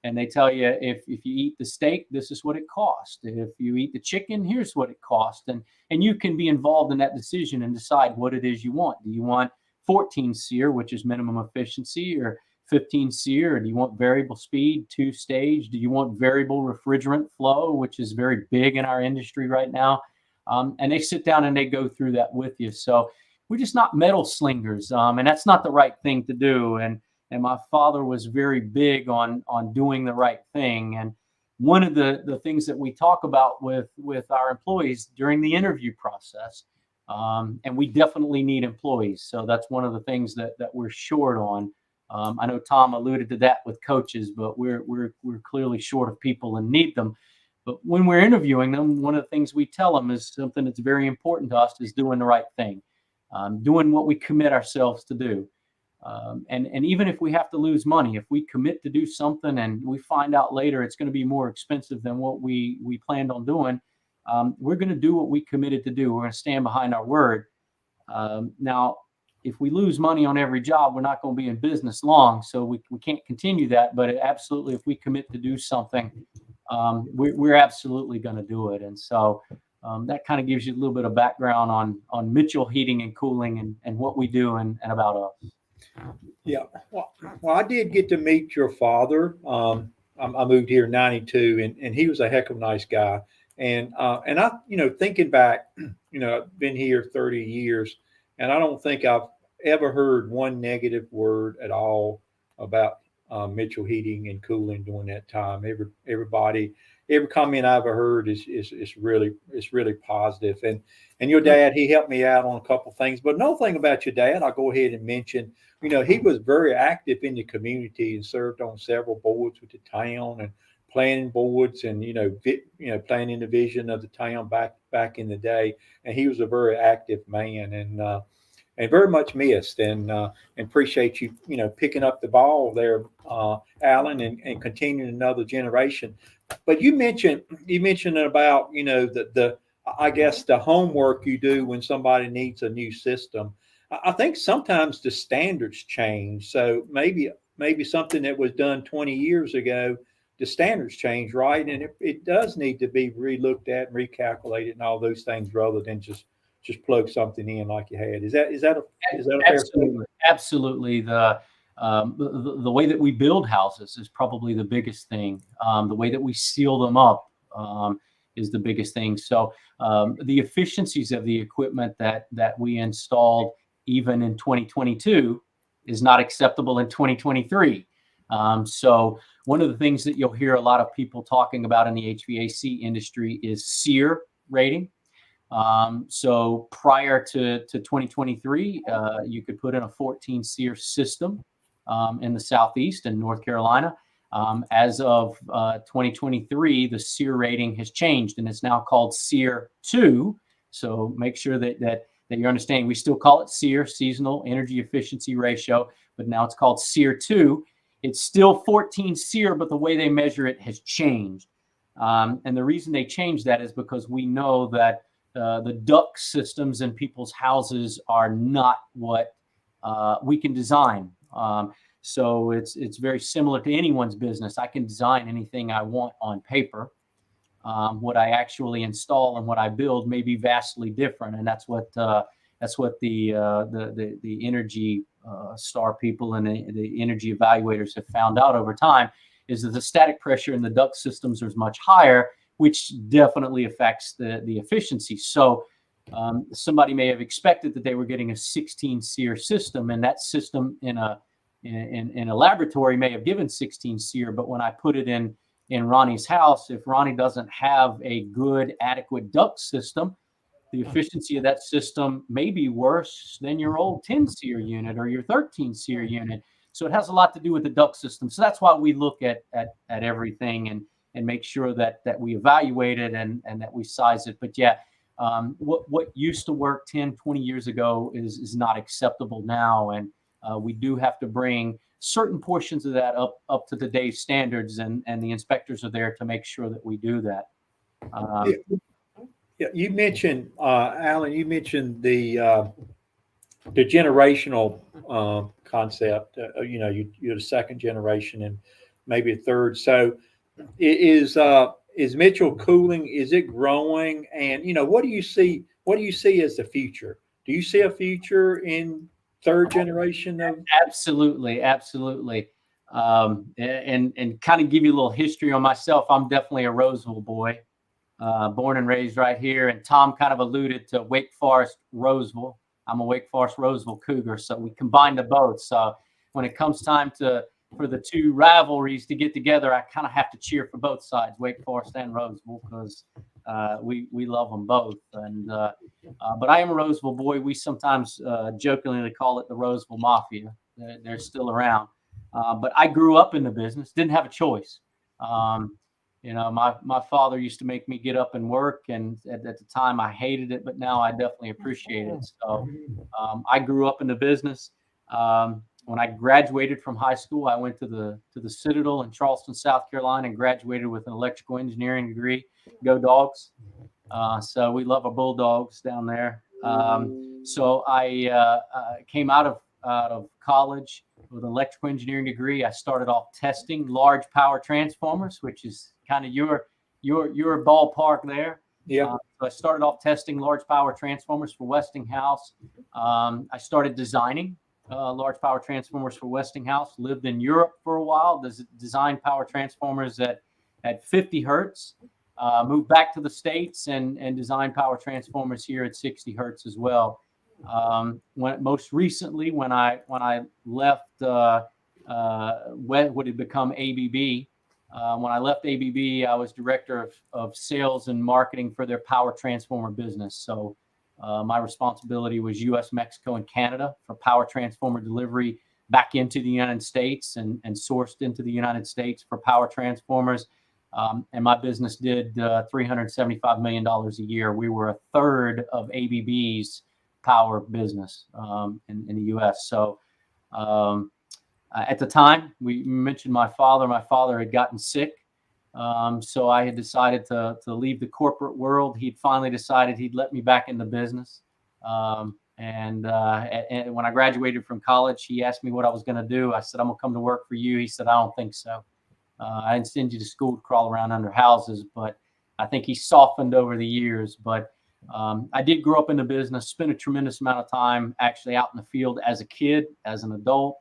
And they tell you, if you eat the steak, this is what it costs. If you eat the chicken, here's what it costs. And you can be involved in that decision and decide what it is you want. Do you want 14 SEER, which is minimum efficiency, or 15 SEER? Or do you want variable speed, 2-stage? Do you want variable refrigerant flow, which is very big in our industry right now? And they sit down and they go through that with you. So we're just not metal slingers, and that's not the right thing to do. And my father was very big on doing the right thing. And one of the things that we talk about with our employees during the interview process, and we definitely need employees. So that's one of the things that we're short on. I know Tom alluded to that with coaches, but we're clearly short of people and need them. But when we're interviewing them, one of the things we tell them is something that's very important to us is doing the right thing, doing what we commit ourselves to do. And even if we have to lose money, if we commit to do something and we find out later it's going to be more expensive than what we planned on doing, we're going to do what we committed to do. We're going to stand behind our word. Now, if we lose money on every job, we're not going to be in business long. So we can't continue that. But absolutely, if we commit to do something, we're absolutely going to do it. And so that kind of gives you a little bit of background on Mitchell Heating and Cooling and what we do and about us. Yeah. Well, I did get to meet your father. I moved here in 92, and he was a heck of a nice guy. And I, thinking back, I've been here 30 years, and I don't think I've ever heard one negative word at all about Mitchell Heating and Cooling during that time. Every comment I've ever heard is really positive. And your dad, he helped me out on a couple of things. But another thing about your dad, I'll go ahead and mention, he was very active in the community and served on several boards with the town and planning boards and, planning the vision of the town back in the day. And he was a very active man and very much missed, and appreciate you, picking up the ball there, Alan, and continuing another generation. But you mentioned about, I guess the homework you do when somebody needs a new system. I think sometimes the standards change. So maybe something that was done 20 years ago, the standards change, right? And it does need to be relooked at and recalculated and all those things, rather than just just plug something in like you had. Is that a fair Absolutely, absolutely. The way that we build houses is probably the biggest thing. The way that we seal them up is the biggest thing. So the efficiencies of the equipment that we installed even in 2022 is not acceptable in 2023. So one of the things that you'll hear a lot of people talking about in the HVAC industry is SEER rating. So prior to 2023, you could put in a 14 SEER system in the Southeast and North Carolina. As of 2023, the SEER rating has changed and it's now called SEER 2. So make sure that you're understanding. We still call it SEER, Seasonal Energy Efficiency Ratio, but now it's called SEER 2. It's still 14 SEER, but the way they measure it has changed. And the reason they changed that is because we know that the duct systems in people's houses are not what we can design. So it's very similar to anyone's business. I can design anything I want on paper. What I actually install and what I build may be vastly different, and that's what the Energy Star people and the energy evaluators have found out over time, is that the static pressure in the duct systems is much higher, which definitely affects the efficiency. So somebody may have expected that they were getting a 16 SEER system, and that system in a laboratory may have given 16 SEER, but when I put it in Ronnie's house, if Ronnie doesn't have a good, adequate duct system, the efficiency of that system may be worse than your old 10 SEER unit or your 13 SEER unit. So it has a lot to do with the duct system. So that's why we look at everything and make sure that we evaluate it and that we size it. But yeah, what used to work 10, 20 years ago is not acceptable now. And we do have to bring certain portions of that up to today's standards, and the inspectors are there to make sure that we do that. Yeah, you mentioned, Alan, you mentioned the generational concept. You're the second generation and maybe a third. So is Mitchell Cooling, is it growing? And, what do you see as the future? Do you see a future in third generation of? Absolutely. And kind of give you a little history on myself. I'm definitely a Rolesville boy, born and raised right here. And Tom kind of alluded to Wake Forest, Rolesville. I'm a Wake Forest, Rolesville Cougar. So we combine the both. So when it comes time for the two rivalries to get together, I kind of have to cheer for both sides, Wake Forest and Rolesville, because we love them both. And but I am a Rolesville boy. We sometimes jokingly call it the Rolesville Mafia. They're still around. But I grew up in the business, didn't have a choice. My father used to make me get up and work, and at the time I hated it, but now I definitely appreciate it. So I grew up in the business. When I graduated from high school, I went to the Citadel in Charleston, South Carolina, and graduated with an electrical engineering degree. Go Dogs! So we love our Bulldogs down there. So I came out of college with an electrical engineering degree. I started off testing large power transformers, which is kind of your ballpark there. Yeah. So I started off testing large power transformers for Westinghouse. I started designing large power transformers for Westinghouse. Lived in Europe for a while. Designed power transformers at 50 hertz. Moved back to the States and designed power transformers here at 60 hertz as well. Most recently, when I left what had become ABB, when I left ABB, I was director of sales and marketing for their power transformer business. So my responsibility was U.S., Mexico, and Canada for power transformer delivery back into the United States and sourced into the United States for power transformers. And my business did $375 million a year. We were a third of ABB's power business in the U.S. So at the time, we mentioned my father. My father had gotten sick. So I had decided to leave the corporate world. He'd finally decided he'd let me back in the business. And when I graduated from college, he asked me what I was going to do. I said, I'm going to come to work for you. He said, I don't think so. I didn't send you to school to crawl around under houses, but I think he softened over the years. But I did grow up in the business, spent a tremendous amount of time actually out in the field as a kid, as an adult,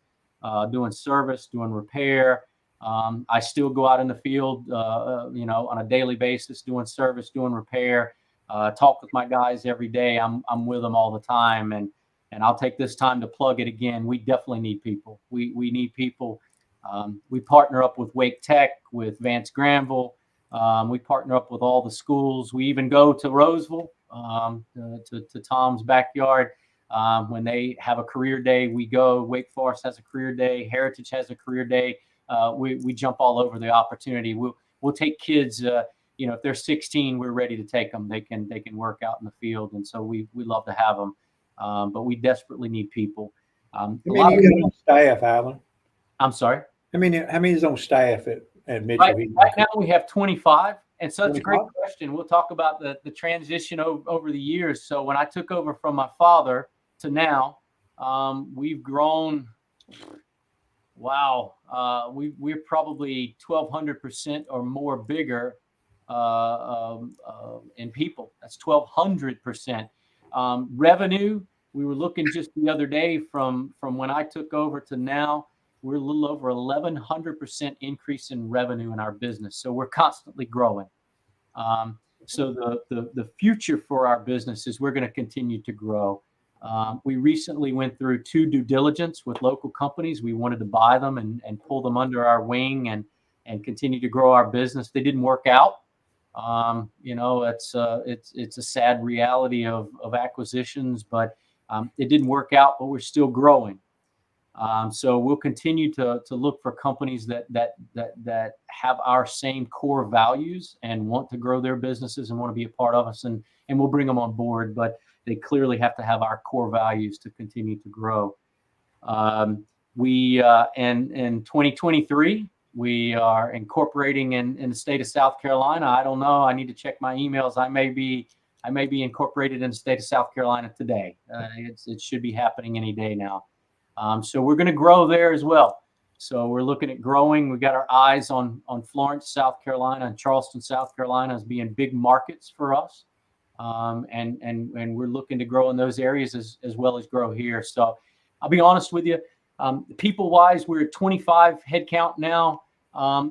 doing service, doing repair. I still go out in the field, on a daily basis, doing service, doing repair, talk with my guys every day. I'm with them all the time. And I'll take this time to plug it again. We definitely need people. We need people. We partner up with Wake Tech, with Vance Granville. We partner up with all the schools. We even go to Rolesville, to Tom's backyard. When they have a career day, we go. Wake Forest has a career day. Heritage has a career day. We jump all over the opportunity. We'll take kids. If they're 16, we're ready to take them. They can work out in the field, and so we love to have them. But we desperately need people. How many you got on staff, Alan? I'm sorry. How many is on staff at Mitchell? Right now we have 25. And so it's 25? a great question. We'll talk about the transition over the years. So when I took over from my father to now, we've grown. Wow. We're probably 1,200% or more bigger in people. That's 1,200%. Revenue, we were looking just the other day from when I took over to now, we're a little over 1,100% increase in revenue in our business. So we're constantly growing. So the future for our business is we're going to continue to grow. We recently went through 2 due diligence with local companies. We wanted to buy them and pull them under our wing and continue to grow our business. They didn't work out. It's a sad reality of acquisitions, but it didn't work out, but we're still growing. So we'll continue to look for companies that have our same core values and want to grow their businesses and want to be a part of us, and we'll bring them on board, but they clearly have to have our core values to continue to grow. In 2023, we are incorporating in the state of South Carolina. I don't know. I need to check my emails. I may be incorporated in the state of South Carolina today. It should be happening any day now. So we're going to grow there as well. So we're looking at growing. We got our eyes on Florence, South Carolina, and Charleston, South Carolina as being big markets for us. And we're looking to grow in those areas as well as grow here. So I'll be honest with you. People wise, we're at 25 headcount now.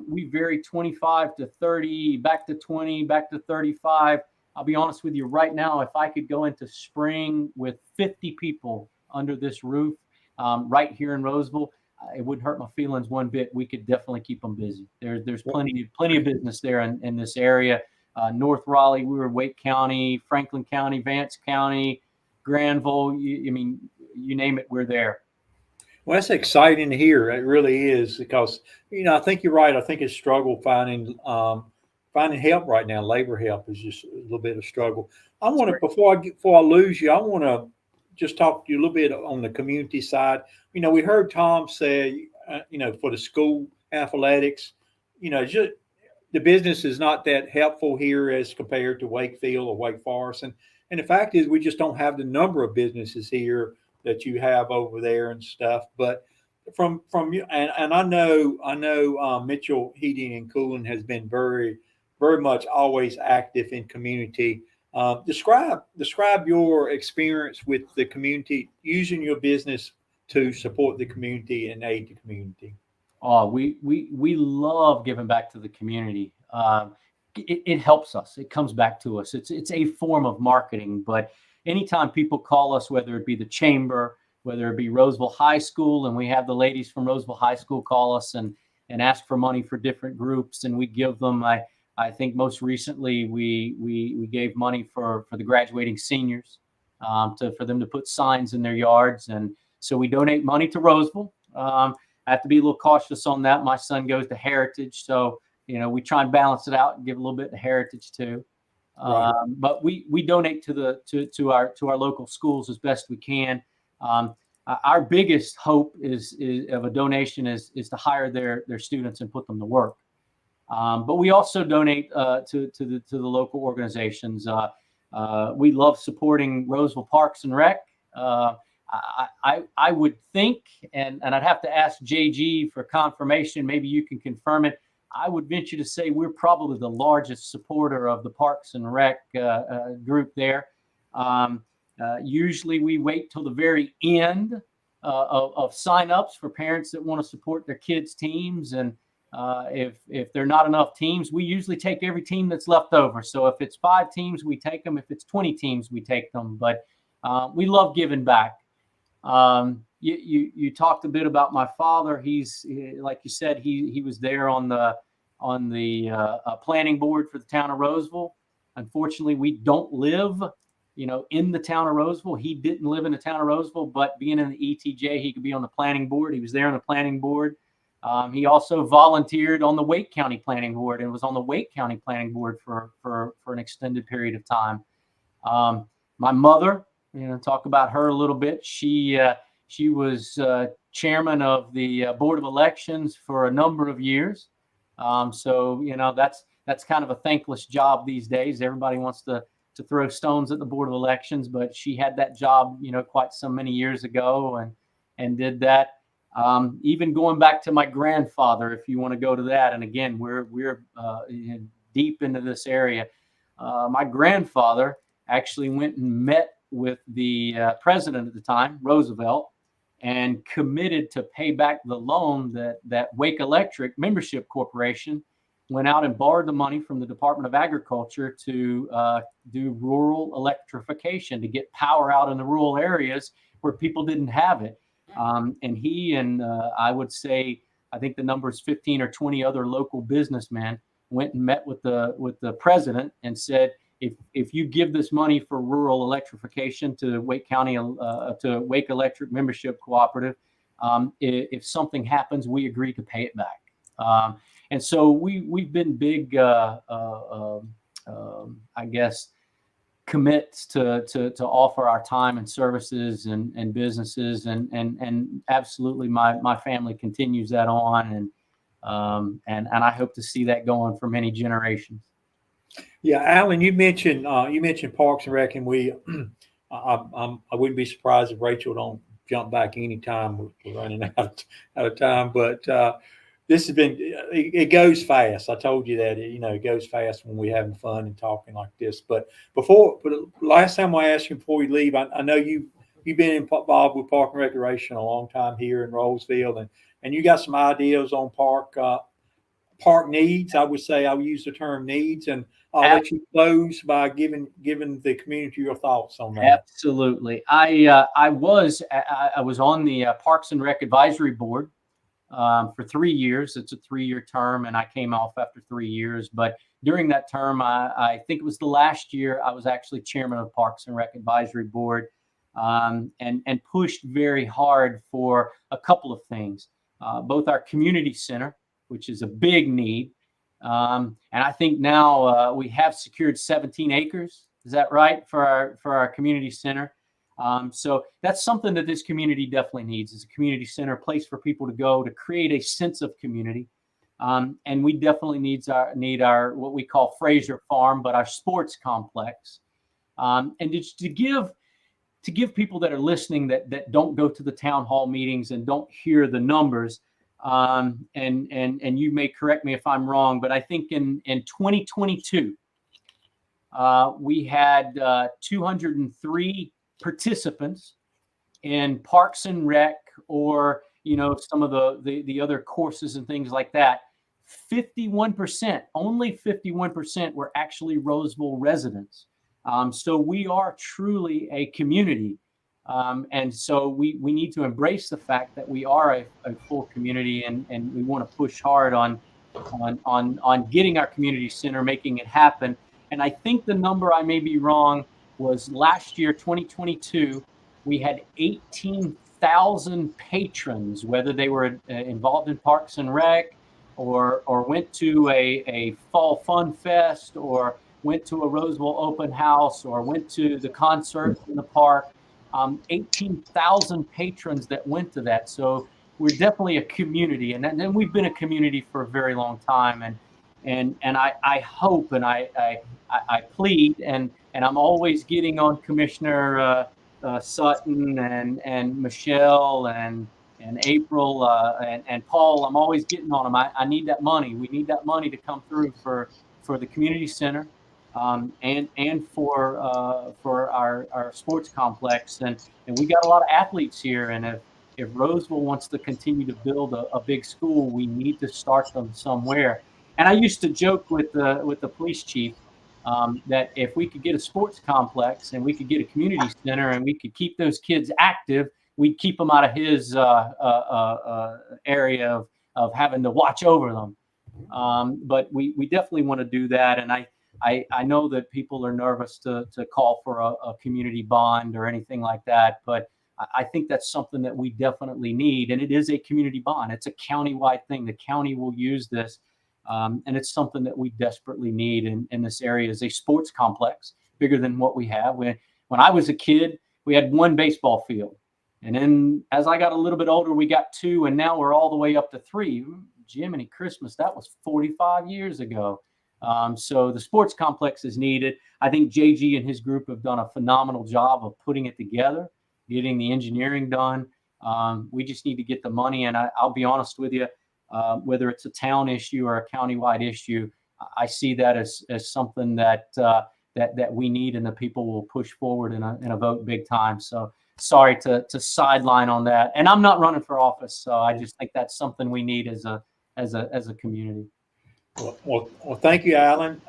We vary 25 to 30, back to 20, back to 35. I'll be honest with you right now. If I could go into spring with 50 people under this roof, right here in Rolesville, it wouldn't hurt my feelings one bit. We could definitely keep them busy. There's plenty of business there in this area. North Raleigh, we were Wake County, Franklin County, Vance County, Granville. You name it, we're there. Well, that's exciting to hear. It really is, because I think you're right. I think it's struggle finding help right now. Labor help is just a little bit of struggle. I want to before I lose you, I want to just talk to you a little bit on the community side. We heard Tom say, for the school athletics, just the business is not that helpful here as compared to Wakefield or Wake Forest. And the fact is, we just don't have the number of businesses here that you have over there and stuff. But from you, and I know Mitchell Heating and Cooling has been very, very much always active in community. Describe your experience with the community, using your business to support the community and aid the community. Oh, we love giving back to the community. It helps us. It comes back to us. It's a form of marketing. But anytime people call us, whether it be the chamber, whether it be Rolesville High School, and we have the ladies from Rolesville High School call us and ask for money for different groups, and we give them. I think most recently we gave money for the graduating seniors, for them to put signs in their yards, and so we donate money to Rolesville. I have to be a little cautious on that. My son goes to Heritage, so we try and balance it out and give a little bit to Heritage too. Right. But we donate to our local schools as best we can. Our biggest hope is of a donation is to hire their students and put them to work. But we also donate to the local organizations. We love supporting Rolesville Parks and Rec. I would think, and I'd have to ask JG for confirmation. Maybe you can confirm it. I would venture to say we're probably the largest supporter of the Parks and Rec group there. Usually we wait till the very end of signups for parents that want to support their kids' teams. And if there are not enough teams, we usually take every team that's left over. So if it's 5 teams, we take them. If it's 20 teams, we take them. But we love giving back. You talked a bit about my father. He's, like you said, he was there on the planning board for the town of Rolesville. Unfortunately, we don't live, in the town of Rolesville. He didn't live in the town of Rolesville, but being in the ETJ, he could be on the planning board. He was there on the planning board. He also volunteered on the Wake County Planning Board and was on the Wake County Planning Board for an extended period of time. My mother, talk about her a little bit. She was chairman of the Board of Elections for a number of years. So that's kind of a thankless job these days. Everybody wants to throw stones at the Board of Elections, but she had that job, quite so many years ago and did that. Even going back to my grandfather, if you want to go to that. And again, we're deep into this area. My grandfather actually went and met with the president at the time, Roosevelt, and committed to pay back the loan that Wake Electric Membership Corporation went out and borrowed the money from the Department of Agriculture to do rural electrification, to get power out in the rural areas where people didn't have it. And he and I would say, I think the number is 15 or 20 other local businessmen went and met with the president and said, if you give this money for rural electrification to Wake County, to Wake Electric Membership Cooperative, if something happens, we agree to pay it back. And so we've been big, I guess, commits to offer our time and services and businesses, and absolutely my family continues that on, and I hope to see that going for many generations. Yeah, Alan, you mentioned Parks and Rec, and I wouldn't be surprised if Rachel don't jump back anytime. We're running out of time, but this has been, it goes fast. I told you that, it goes fast when we're having fun and talking like this. But last time I asked you before we leave, I know you've been involved with Park and Recreation a long time here in Rolesville, and you got some ideas on park needs. I would say I would use the term needs, and I'll let you close by giving the community your thoughts on that. Absolutely. I was on the Parks and Rec Advisory Board for 3 years. It's a 3-year term, and I came off after 3 years. But during that term, I think it was the last year, I was actually chairman of Parks and Rec Advisory Board, and pushed very hard for a couple of things. Both our community center, which is a big need. And I think now we have secured 17 acres. Is that right, for our community center? So that's something that this community definitely needs, is a community center, a place for people to go to create a sense of community. And we definitely need our what we call Fraser Farm, but our sports complex. And to give people that are listening that don't go to the town hall meetings and don't hear the numbers, and you may correct me if I'm wrong, but I think in 2022, we had 203 participants in Parks and Rec, or some of the other courses and things like that. 51%, only 51% were actually Rolesville residents. So we are truly a community. And so we need to embrace the fact that we are a full community, and we want to push hard on getting our community center, making it happen. And I think the number, I may be wrong, was last year, 2022, we had 18,000 patrons, whether they were involved in Parks and Rec, or went to a Fall Fun Fest, or went to a Rolesville open house, or went to the concert in the park. 18,000 patrons that went to that. So we're definitely a community, and we've been a community for a very long time. And I hope, and I plead, and I'm always getting on Commissioner Sutton and Michelle and April and Paul. I'm always getting on them. I need that money. We need that money to come through for the community center. and for our sports complex. And we got a lot of athletes here. And if Rolesville wants to continue to build a big school, we need to start them somewhere. And I used to joke with the police chief that if we could get a sports complex and we could get a community center and we could keep those kids active, we'd keep them out of his area of having to watch over them. But we definitely want to do that. And I know that people are nervous to call for a community bond or anything like that, but I think that's something that we definitely need. And it is a community bond. It's a county-wide thing. The county will use this. And it's something that we desperately need in this area is a sports complex bigger than what we have. When I was a kid, we had one baseball field. And then as I got a little bit older, we got two, and now we're all the way up to three. Jiminy Christmas, that was 45 years ago. So the sports complex is needed. I think JG and his group have done a phenomenal job of putting it together, getting the engineering done. We just need to get the money. And I'll be honest with you, whether it's a town issue or a countywide issue, I see that as something that we need, and the people will push forward in a vote big time. So sorry to sideline on that. And I'm not running for office, so I just think that's something we need as a community. Well, thank you, Alan.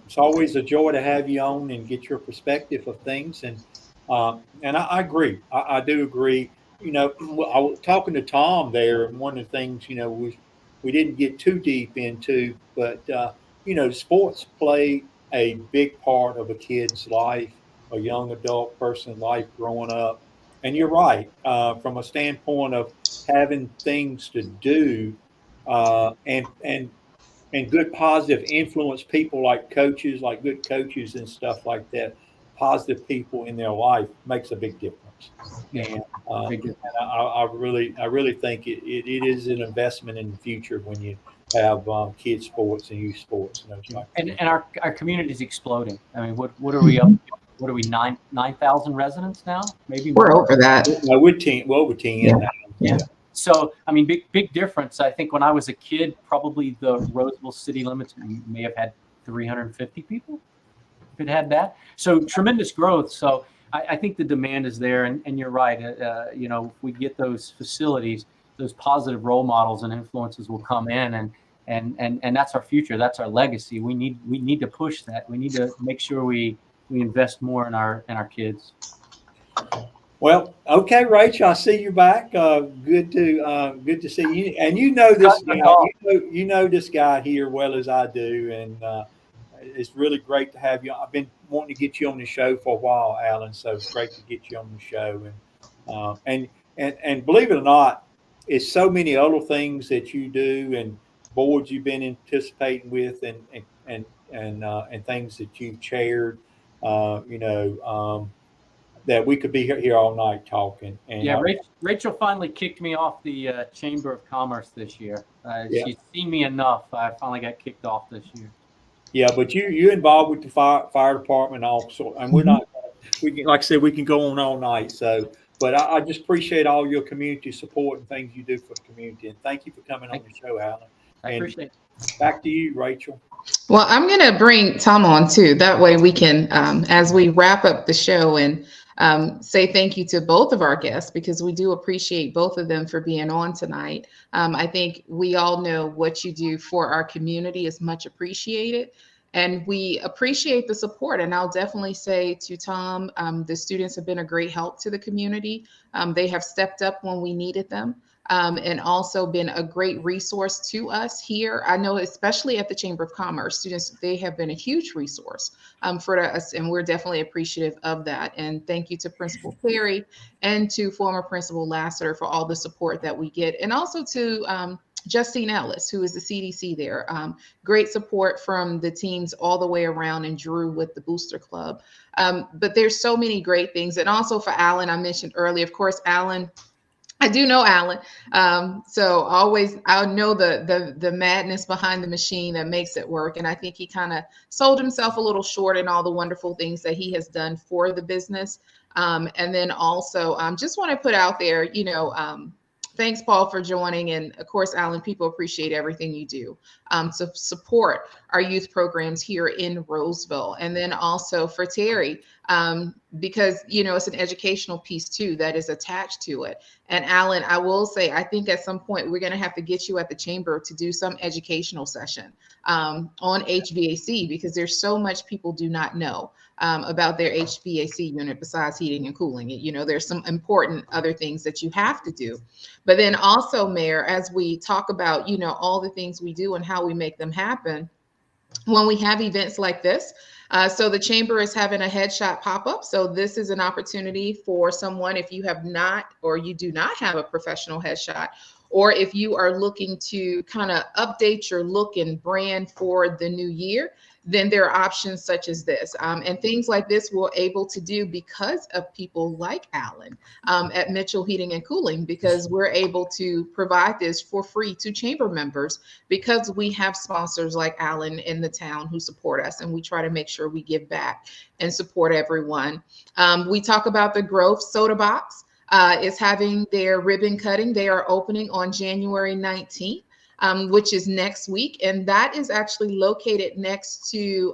It's always a joy to have you on and get your perspective of things. And I agree. I do agree. You know, I was talking to Tom there, and one of the things, you know, we didn't get too deep into, but you know, sports play a big part of a kid's life, a young adult person's life growing up. And you're right, from a standpoint of having things to do, and good positive influence people like coaches, like good coaches and stuff like that, positive people in their life makes a big difference. And I really think it is an investment in the future when you have kids sports and youth sports. And our community is exploding. I mean, what are we up to? What are we, 9,000 residents now? Maybe we're over that. No, we're over 10 yeah. now. Yeah. So, I mean, big difference. I think when I was a kid, probably the Rolesville city limits may have had 350 people, if it had that. So tremendous growth. So I think the demand is there. And you're right. You know, if we get those facilities, those positive role models and influences will come in, and that's our future. That's our legacy. We need to push that. We need to make sure we invest more in our kids. Well, okay, Rachel, I see you back. Good to see you. And you know this guy. You know this guy here well as I do, and it's really great to have you. I've been wanting to get you on the show for a while, Alan. So it's great to get you on the show. And believe it or not, it's so many other things that you do and boards you've been anticipating with, and things that you've chaired. That we could be here all night talking. And yeah, Rachel finally kicked me off the Chamber of Commerce this year. She's seen me enough. I finally got kicked off this year. Yeah, but you're involved with the fire department also, and we're not. We can, like I said, we can go on all night. So, but I just appreciate all your community support and things you do for the community, and thank you for coming on the show, Alan. I appreciate it. Back to you, Rachel. Well, I'm going to bring Tom on too. That way we can, as we wrap up the show, and say thank you to both of our guests, because we do appreciate both of them for being on tonight. I think we all know what you do for our community is much appreciated, and we appreciate the support. And I'll definitely say to Tom, the students have been a great help to the community. They have stepped up when we needed them. And also been a great resource to us here. I know, especially at the Chamber of Commerce, students, they have been a huge resource for us, and we're definitely appreciative of that. And thank you to Principal Perry and to former Principal Lassiter for all the support that we get, and also to Justine Ellis, who is the CDC there. Great support from the teams all the way around, and Drew with the Booster Club. But there's so many great things. And also for Alan, I mentioned earlier, of course, Alan, I do know Alan. So always, I know the madness behind the machine that makes it work. And I think he kind of sold himself a little short in all the wonderful things that he has done for the business. And then also, just want to put out there, thanks, Paul, for joining. And of course, Alan, people appreciate everything you do to support our youth programs here in Rolesville. And then also for Terry, because, you know, it's an educational piece too that is attached to it. And Alan, I will say, I think at some point we're going to have to get you at the chamber to do some educational session on HVAC, because there's so much people do not know about their HVAC unit besides heating and cooling. You know, there's some important other things that you have to do. But then also, Mayor, as we talk about, you know, all the things we do and how we make them happen, when we have events like this, so the chamber is having a headshot pop-up. So this is an opportunity for someone, if you have not, or you do not have a professional headshot, or if you are looking to kind of update your look and brand for the new year, then there are options such as this. And things like this we're able to do because of people like Alan at Mitchell Heating and Cooling, because we're able to provide this for free to chamber members because we have sponsors like Alan in the town who support us, and we try to make sure we give back and support everyone. We talk about the Grove Soda Box is having their ribbon cutting. They are opening on January 19th. Which is next week. And that is actually located next to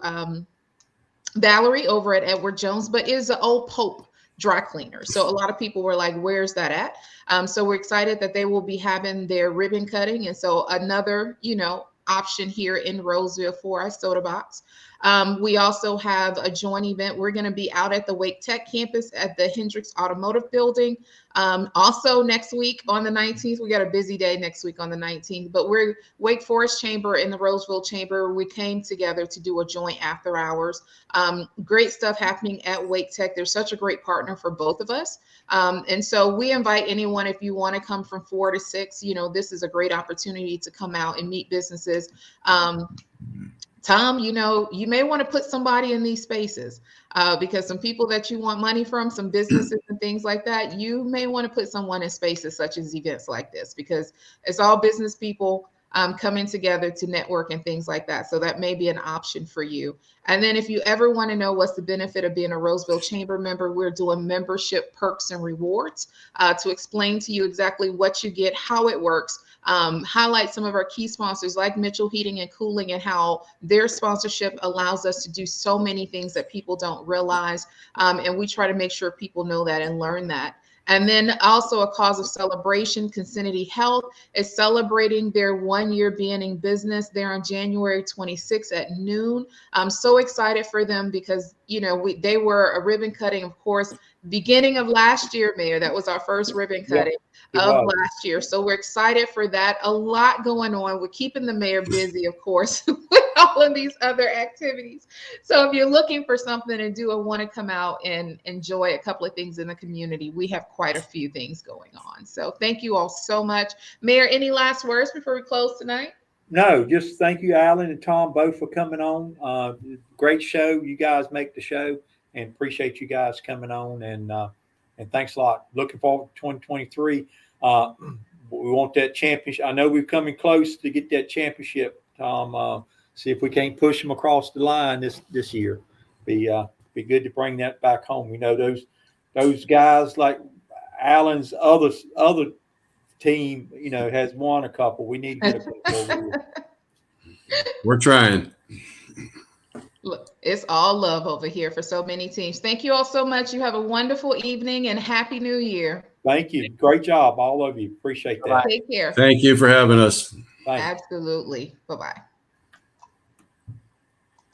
Valerie over at Edward Jones, but is an old Pope dry cleaner. So a lot of people were like, where's that at? So we're excited that they will be having their ribbon cutting. And so another, you know, option here in Rolesville for our soda box. We also have a joint event. We're going to be out at the Wake Tech campus at the Hendricks Automotive Building. Also next week on the 19th, we got a busy day next week on the 19th, but we're Wake Forest Chamber and the Rolesville Chamber. We came together to do a joint after hours. Great stuff happening at Wake Tech. They're such a great partner for both of us. And so we invite anyone, if you want to come from 4 to 6, you know, this is a great opportunity to come out and meet businesses. Tom, you know, you may want to put somebody in these spaces because some people that you want money from, some businesses and things like that, you may want to put someone in spaces such as events like this, because it's all business people coming together to network and things like that. So that may be an option for you. And then if you ever want to know what's the benefit of being a Rolesville Chamber member, we're doing membership perks and rewards to explain to you exactly what you get, how it works. Highlight some of our key sponsors like Mitchell Heating and Cooling and how their sponsorship allows us to do so many things that people don't realize. And we try to make sure people know that and learn that. And then also a cause of celebration, Consinity Health is celebrating their 1 year being in business. They're on January 26th at noon. I'm so excited for them because, you know, they were a ribbon cutting, of course, beginning of last year, Mayor. That was our first ribbon cutting of last year. So we're excited for that. A lot going on. We're keeping the mayor busy, of course, with all of these other activities. So if you're looking for something to do and want to come out and enjoy a couple of things in the community, we have quite a few things going on. So thank you all so much. Mayor, any last words before we close tonight? No, just thank you, Alan and Tom, both for coming on. Great show. You guys make the show, and appreciate you guys coming on. And thanks a lot. Looking forward to 2023. We want that championship. I know we're coming close to get that championship, Tom. See if we can't push them across the line this year. Be good to bring that back home. You know, those guys like Alan's other team, you know, has won a couple. We need to get a couple over here. We're trying. Look, it's all love over here for so many teams. Thank you all so much. You have a wonderful evening and Happy New Year. Thank you. Great job, all of you. Appreciate that. Take care. Thank you for having us. Thanks. Absolutely. Bye-bye.